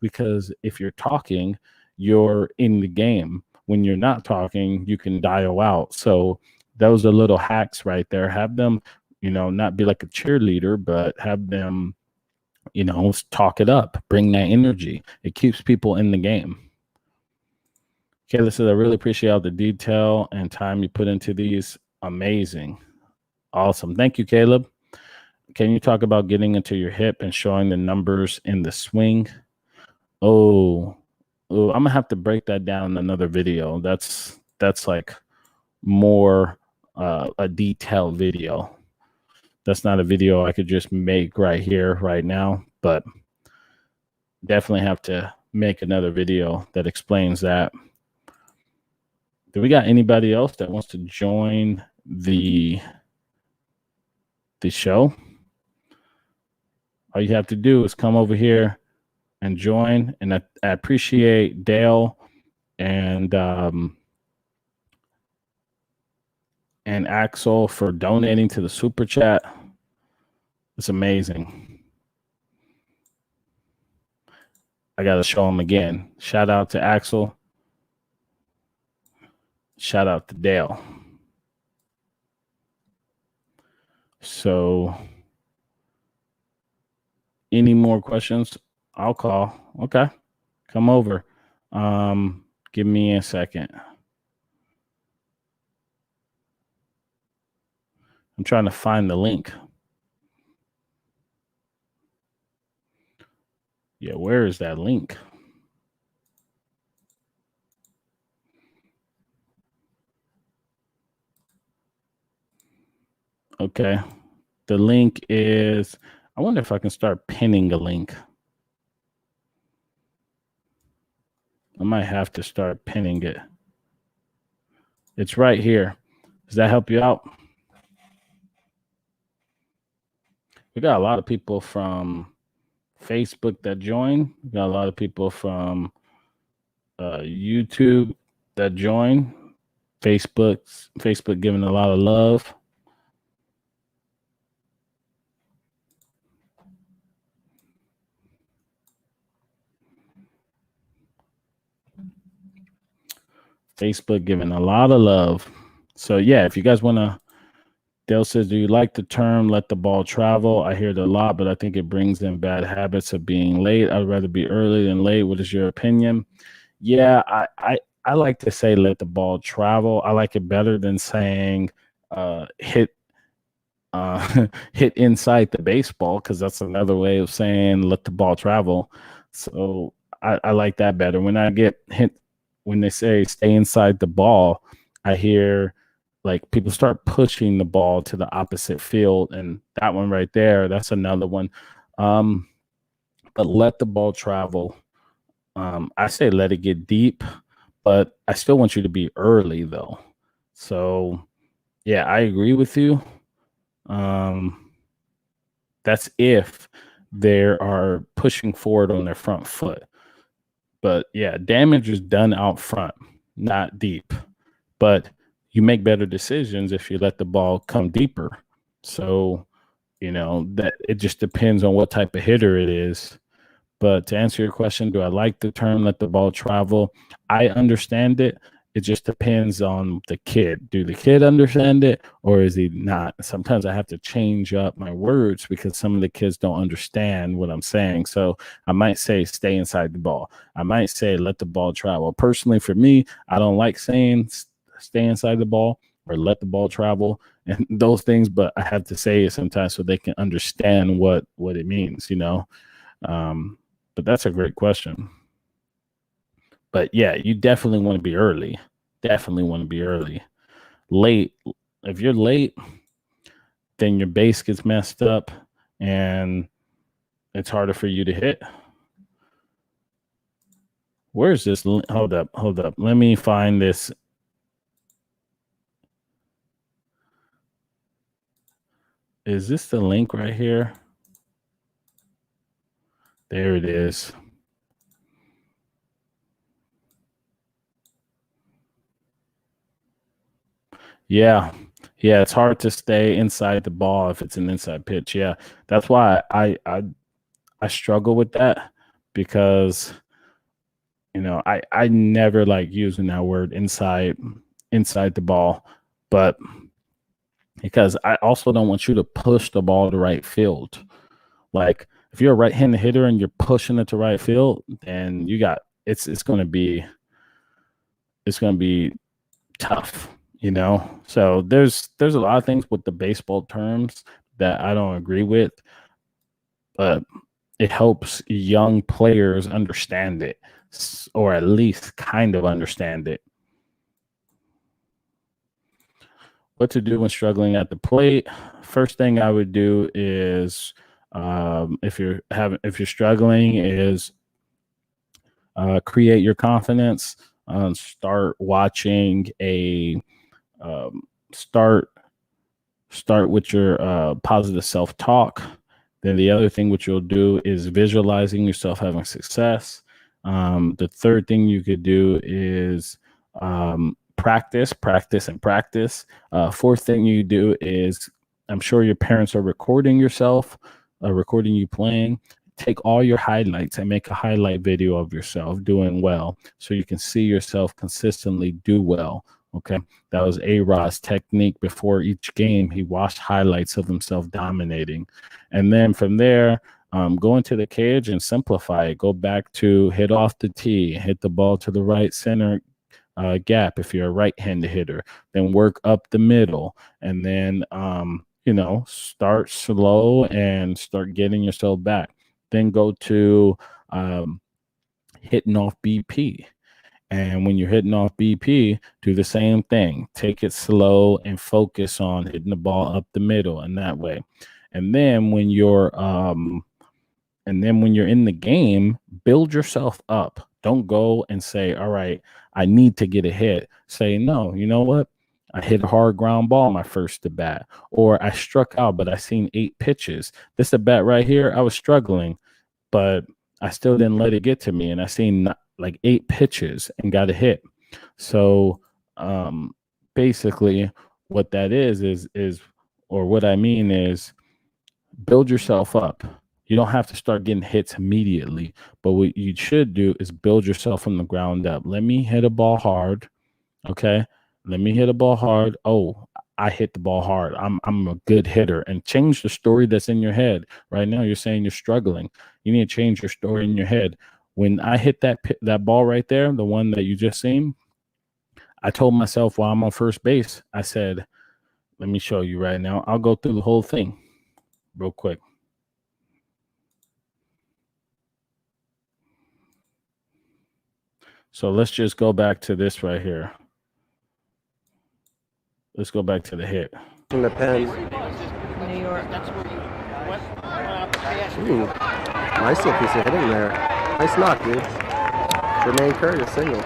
because if you're talking, you're in the game. When you're not talking, you can dial out. So those are little hacks right there. Have them, not be like a cheerleader, but have them, talk it up, bring that energy. It keeps people in the game. Kayla says, I really appreciate all the detail and time you put into these. Amazing. Awesome. Thank you, Caleb. Can you talk about getting into your hip and showing the numbers in the swing? Oh, I'm gonna have to break that down in another video. That's like more a detailed video. That's not a video I could just make right here, right now, but definitely have to make another video that explains that. Do we got anybody else that wants to join the show? All you have to do is come over here and join. And I appreciate Dale and Axel for donating to the super chat. It's amazing. I got to show them again. Shout out to Axel. Shout out to Dale. So, any more questions? I'll call. Okay. Come over. Give me a second. I'm trying to find the link. Yeah, where is that link? Okay. The link is, I wonder if I can start pinning a link. I might have to start pinning it. It's right here. Does that help you out? We got a lot of people from Facebook that join. We got a lot of people from YouTube that join. Facebook giving a lot of love. Facebook giving a lot of love. So yeah, if you guys want to, Dale says, do you like the term let the ball travel? I hear it a lot, but I think it brings in bad habits of being late. I'd rather be early than late. What is your opinion? Yeah, I like to say let the ball travel. I like it better than saying hit hit inside the baseball, because that's another way of saying let the ball travel. So I like that better. When I get hit, when they say stay inside the ball, I hear like people start pushing the ball to the opposite field, and that one right there, that's another one. But let the ball travel. I say let it get deep, but I still want you to be early though. So yeah, I agree with you. That's if they are pushing forward on their front foot. But yeah, damage is done out front, not deep. But you make better decisions if you let the ball come deeper. So, that it just depends on what type of hitter it is. But to answer your question, do I like the term let the ball travel? I understand it. It just depends on the kid. Do the kid understand it, or is he not? Sometimes I have to change up my words because some of the kids don't understand what I'm saying. So I might say stay inside the ball. I might say let the ball travel. Personally, for me, I don't like saying stay inside the ball or let the ball travel and those things, but I have to say it sometimes so they can understand what it means, but that's a great question. But yeah, you definitely want to be early. Definitely want to be early. Late, if you're late, then your base gets messed up and it's harder for you to hit. Where's this? Hold up. Let me find this. Is this the link right here? There it is. Yeah, it's hard to stay inside the ball if it's an inside pitch. Yeah, that's why I struggle with that. because I never like using that word inside the ball, but because I also don't want you to push the ball to right field. Like if you're a right-handed hitter and you're pushing it to right field, then it's going to be tough, So there's a lot of things with the baseball terms that I don't agree with, but it helps young players understand it, or at least kind of understand it. What to do when struggling at the plate? First thing I would do is, if you're struggling, is create your confidence. Start watching start with your positive self-talk. Then the other thing which you'll do is visualizing yourself having success. The third thing you could do is practice. Fourth thing you do is, I'm sure your parents are recording yourself, recording you playing. Take all your highlights and make a highlight video of yourself doing well, so you can see yourself consistently do well. Okay, that was A-Rod's technique before each game. He watched highlights of himself dominating, and then from there, go into the cage and simplify it. Go back to hit off the tee, hit the ball to the right center gap if you're a right-handed hitter, then work up the middle, and then start slow and start getting yourself back. Then go to hitting off BP. And when you're hitting off BP, do the same thing. Take it slow and focus on hitting the ball up the middle in that way. And then when you're in the game, build yourself up. Don't go and say, all right, I need to get a hit. Say, no, you know what? I hit a hard ground ball my first at bat, or I struck out, but I seen 8 pitches. This at bat right here, I was struggling, but I still didn't let it get to me, and I seen like 8 pitches and got a hit. So basically what that is, or what I mean is, build yourself up. You don't have to start getting hits immediately, but what you should do is build yourself from the ground up. Let me hit a ball hard. Okay. Let me hit a ball hard. Oh, I hit the ball hard. I'm a good hitter. And change the story that's in your head. Right now you're saying you're struggling. You need to change your story in your head. When I hit that ball right there, the one that you just seen, I told myself while I'm on first base, I said, let me show you right now. I'll go through the whole thing real quick. So let's just go back to this right here. Let's go back to the hit. In the Pennies. New York. Ooh, nice little piece of hitting there. Nice knock, dude. Jermaine Curry, a single.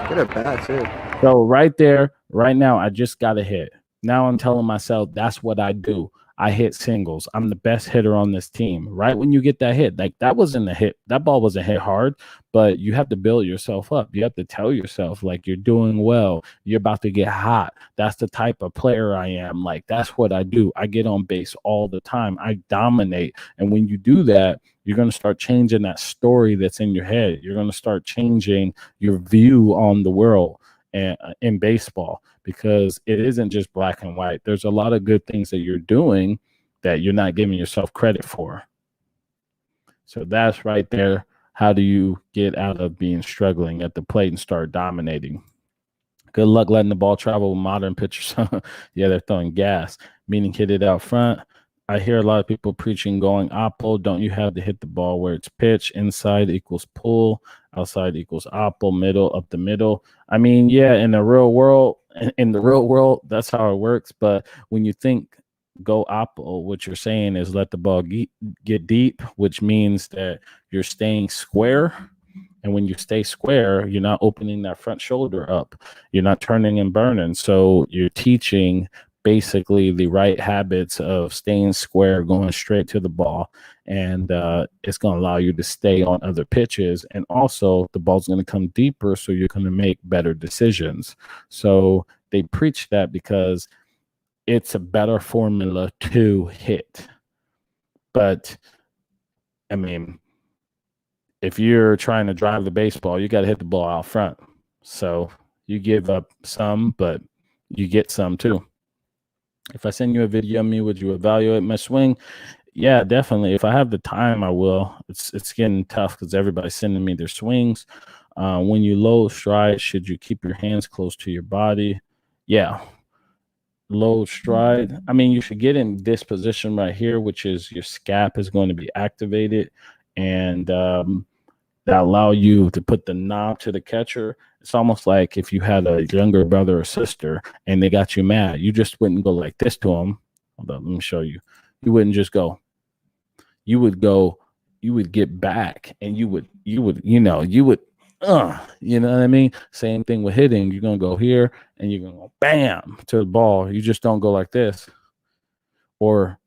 Get a bat, too. So right there, right now, I just got a hit. Now I'm telling myself that's what I do. I hit singles. I'm the best hitter on this team. Right when you get that hit, like that wasn't a hit. That ball wasn't hit hard, but you have to build yourself up. You have to tell yourself like you're doing well. You're about to get hot. That's the type of player I am. Like that's what I do. I get on base all the time. I dominate. And when you do that, you're going to start changing that story that's in your head. You're going to start changing your view on the world and in baseball, because it isn't just black and white. There's a lot of good things that you're doing that you're not giving yourself credit for. So that's right there. How do you get out of being struggling at the plate and start dominating? Good luck letting the ball travel with modern pitchers. Yeah, they're throwing gas, meaning hit it out front. I hear a lot of people preaching going oppo. Don't you have to hit the ball where it's pitch? Inside equals pull, outside equals oppo, middle up the middle. I mean, yeah, in the real world, that's how it works. But when you think go oppo, what you're saying is let the ball get deep, which means that you're staying square. And when you stay square, you're not opening that front shoulder up. You're not turning and burning. So you're teaching basically the right habits of staying square, going straight to the ball. And it's going to allow you to stay on other pitches. And also the ball's going to come deeper, so you're going to make better decisions. So they preach that because it's a better formula to hit. But I mean, if you're trying to drive the baseball, you got to hit the ball out front. So you give up some, but you get some too. If I send you a video of me, would you evaluate my swing? Yeah, definitely. If I have the time, I will. It's getting tough because everybody's sending me their swings. When you low stride, should you keep your hands close to your body? Yeah. Low stride. I mean, you should get in this position right here, which is your scap is going to be activated, and that allow you to put the knob to the catcher. It's almost like if you had a younger brother or sister and they got you mad, you just wouldn't go like this to them. Hold on, let me show you. You wouldn't just go. You would go. You would get back, and you would, you know what I mean? Same thing with hitting. You're gonna go here, and you're gonna go bam to the ball. You just don't go like this, or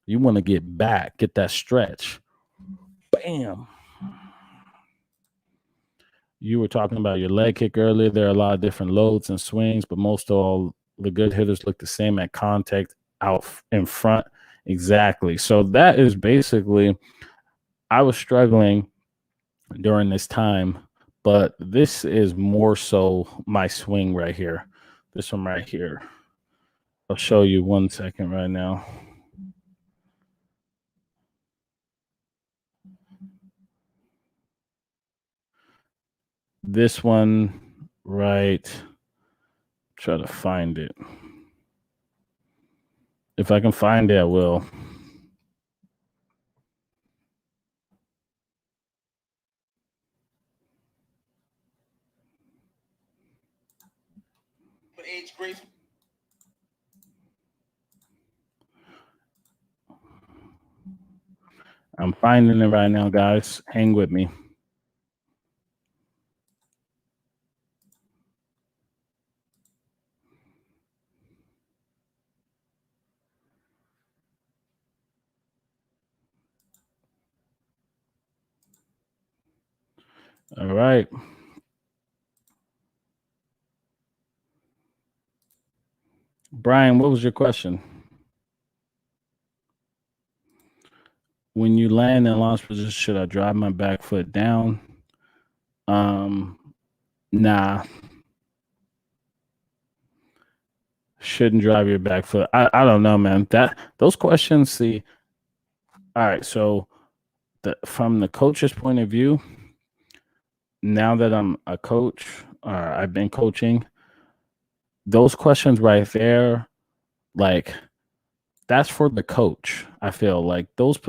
you want to get back, get that stretch, bam. You were talking about your leg kick earlier. There are a lot of different loads and swings, but most all the good hitters look the same at contact out in front. Exactly. So that is basically, I was struggling during this time, but this is more so my swing right here. This one right here. I'll show you 1 second right now. This one, right. Try to find it. If I can find it, I will. I'm finding it right now, guys. Hang with me. All right. Brian, what was your question? When you land in launch position, should I drive my back foot down? Nah. Shouldn't drive your back foot. I don't know, man. Those questions, see. All right, so from the coach's point of view, now that I'm a coach, or I've been coaching, those questions right there, like, that's for the coach. I feel like those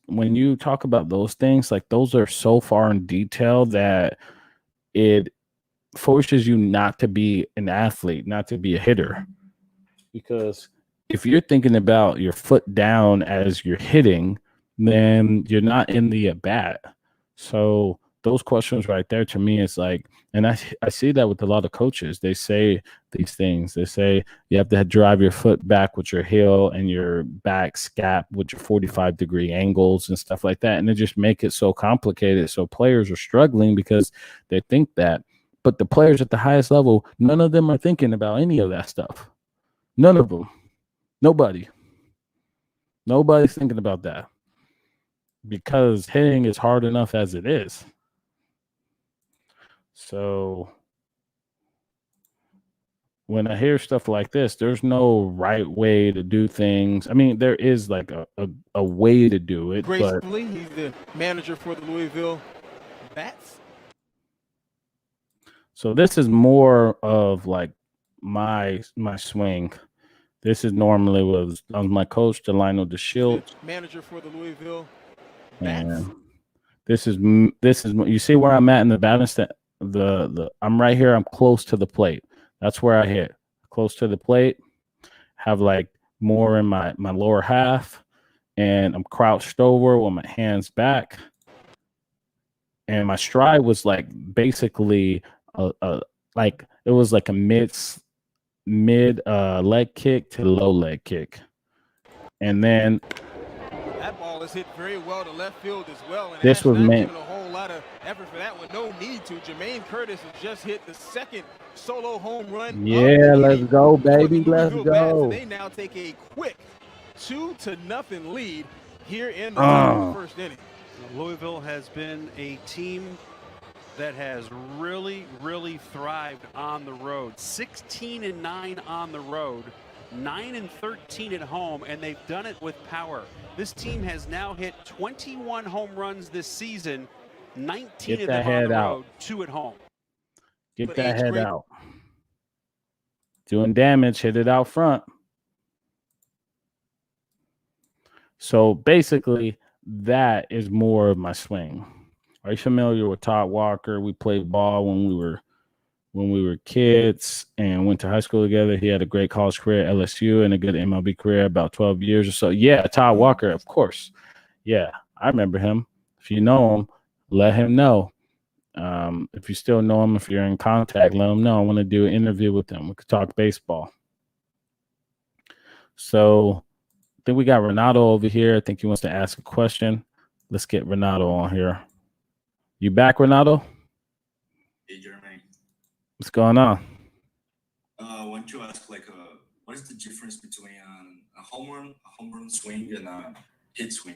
when you talk about those things, like, those are so far in detail that it forces you not to be an athlete, not to be a hitter. Because if you're thinking about your foot down as you're hitting, then you're not in the at bat. So those questions right there, to me, is like, and I see that with a lot of coaches. They say these things. They say you have to drive your foot back with your heel and your back scap with your 45-degree angles and stuff like that. And they just make it so complicated. So players are struggling because they think that. But the players at the highest level, none of them are thinking about any of that stuff. None of them. Nobody. Nobody's thinking about that. Because hitting is hard enough as it is. So when I hear stuff like this, there's no right way to do things. I mean, there is like a way to do it. Gracefully, he's the manager for the Louisville Bats. So this is more of like my swing. This is normally was my coach, Delino DeShields, manager for the Louisville Bats. And this is you see where I'm at in the balance. That I'm right here. I'm close to the plate. That's where I hit. Close to the plate. Have like more in my lower half, and I'm crouched over with my hands back. And my stride was like basically like it was like a mid leg kick to low leg kick. And then that ball is hit very well to left field as well. And this was meant a whole lot of effort for that one. No need to. Jermaine Curtis has just hit the second solo home run. Yeah, let's go, baby. Let's go. They now take a quick 2-0 lead here in the top of the first inning. Louisville has been a team that has really, really thrived on the road. 16-9 on the road, 9-13 at home, and they've done it with power. This team has now hit 21 home runs this season, 19 of them on the road, 2 at home. Get that head out. Doing damage, hit it out front. So basically, that is more of my swing. Are you familiar with Todd Walker? We played ball when we were kids and went to high school together. He had a great college career at LSU and a good MLB career, about 12 years or so. Yeah, Todd Walker, of course. Yeah, I remember him. If you know him, let him know. If you still know him, if you're in contact, let him know. I want to do an interview with him. We could talk baseball. So I think we got Renato over here. I think he wants to ask a question. Let's get Renato on here. You back, Renato? Hey, Jermaine. What's going on? I want to ask, what is the difference between a home run swing, and a hit swing,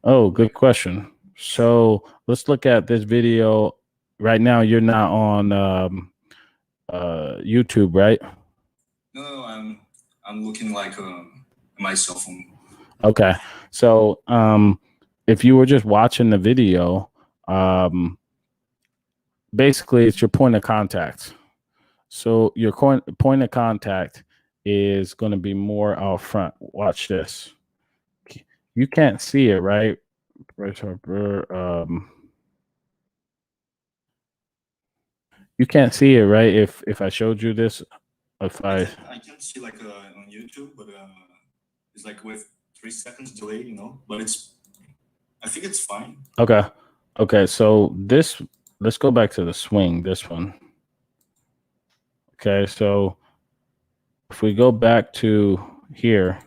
Oh, good question. So let's look at this video. Right now, you're not on YouTube, right? No, I'm looking my cell phone. Okay. So if you were just watching the video, basically it's your point of contact. So your point of contact is going to be more out front. Watch this. You can't see it, right? You can't see it, right? If I showed you this, I can see on YouTube, but it's with 3 seconds delay, But I think it's fine. Okay. So let's go back to the swing. This one. Okay, so if we go back to here,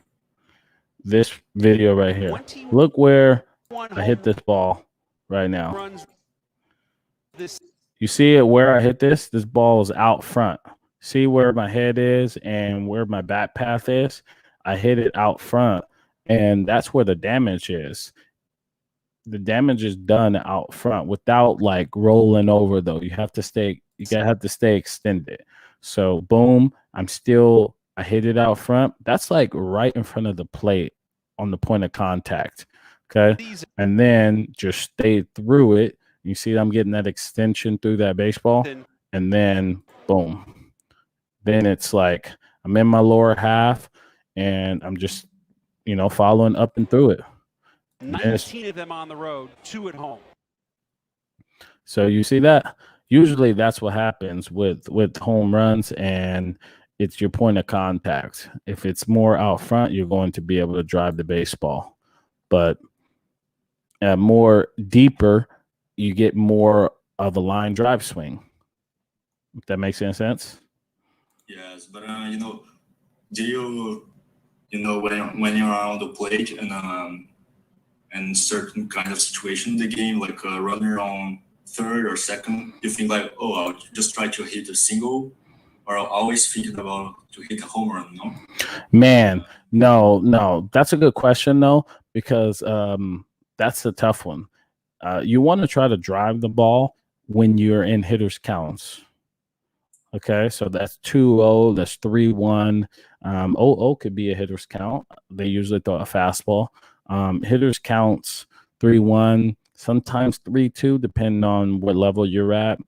this video right here, look where I hit this ball right now. You see it where I hit this? This ball is out front. See where my head is and where my bat path is? I hit it out front, and that's where the damage is. The damage is done out front without rolling over, though. You have to stay extended. So boom, I hit it out front. That's right in front of the plate on the point of contact. Okay. And then just stay through it. You see I'm getting that extension through that baseball. And then boom. Then it's I'm in my lower half and I'm just, following up and through it. 19 of them on the road, 2 at home. So you see that? Usually that's what happens with home runs, and it's your point of contact. If it's more out front, you're going to be able to drive the baseball. But more deeper, you get more of a line drive swing. If that makes any sense? Yes, but do you when you're on the plate and certain kind of situation in the game, like a runner on third or second, you think I'll just try to hit a single, or I'll always thinking about to hit a home run, no? Man, no. That's a good question, though, because that's a tough one. You want to try to drive the ball when you're in hitters counts. Okay, so that's 2-0, that's 3-1. 0-0 could be a hitter's count. They usually throw a fastball. Hitters counts 3-1, sometimes 3-2, depending on what level you're at.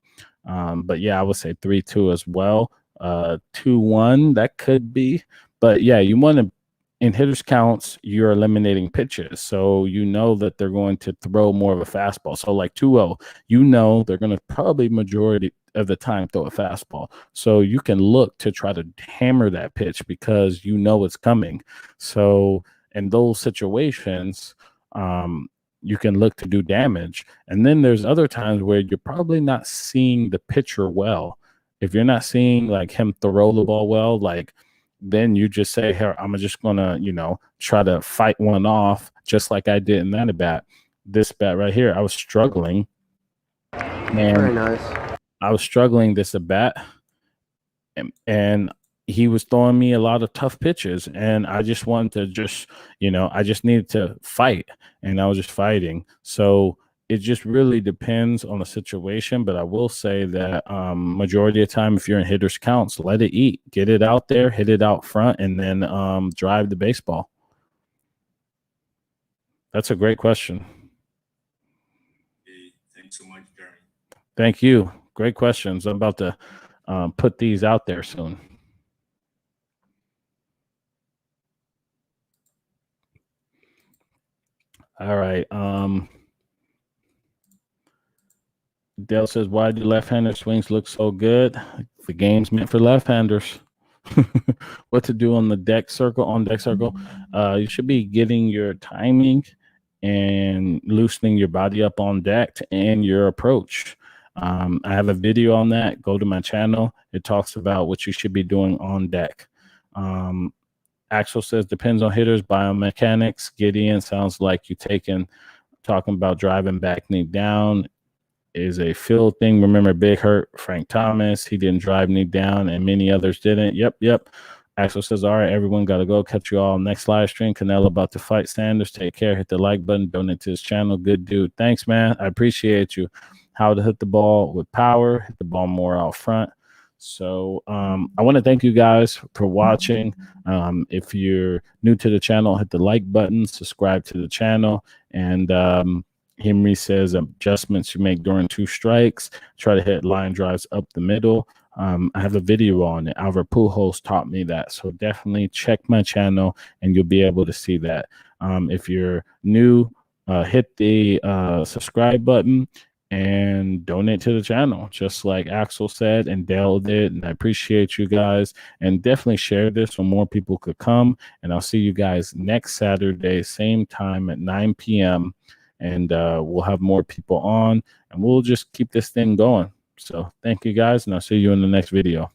But yeah, I would say 3-2 as well. 2-1, that could be. But yeah, you want to, in hitters counts, you're eliminating pitches. So you know that they're going to throw more of a fastball. So 2-0, they're going to probably majority of the time throw a fastball. So you can look to try to hammer that pitch because it's coming. So in those situations, you can look to do damage. And then there's other times where you're probably not seeing the pitcher well. If you're not seeing him throw the ball well, then you just say, here, I'm just gonna, try to fight one off, just like I did in that at bat. This bat right here, I was struggling. And very nice. I was struggling this at bat, and he was throwing me a lot of tough pitches, and I just wanted to just, I just needed to fight, and I was just fighting. So it just really depends on the situation. But I will say that majority of the time, if you're in hitters counts, let it eat, get it out there, hit it out front, and then drive the baseball. That's a great question. Hey, thanks so much, Jeremy. Thank you. Great questions. I'm about to put these out there soon. All right. Dale says, why do left-hander swings look so good? The game's meant for left-handers. What to do on the deck circle, you should be getting your timing and loosening your body up on deck and your approach. I have a video on that. Go to my channel. It talks about what you should be doing on deck. Axel says, depends on hitters, biomechanics. Gideon sounds like you talking about driving back knee down is a field thing. Remember Big Hurt, Frank Thomas, he didn't drive knee down, and many others didn't. Yep. Axel says, all right, everyone got to go. Catch you all next live stream. Canelo about to fight Sanders. Take care. Hit the like button. Donate to his channel. Good dude. Thanks, man. I appreciate you. How to hit the ball with power. Hit the ball more out front. So I want to thank you guys for watching. If you're new to the channel, hit the like button. Subscribe to the channel. And Henry says adjustments you make during 2 strikes. Try to hit line drives up the middle. I have a video on it. Albert Pujols taught me that. So definitely check my channel and you'll be able to see that. If you're new, hit the subscribe button and donate to the channel, just like Axel said and Dale did. And I appreciate you guys. And definitely share this so more people could come. And I'll see you guys next Saturday, same time at 9 p.m. And we'll have more people on, and we'll just keep this thing going. So thank you guys, and I'll see you in the next video.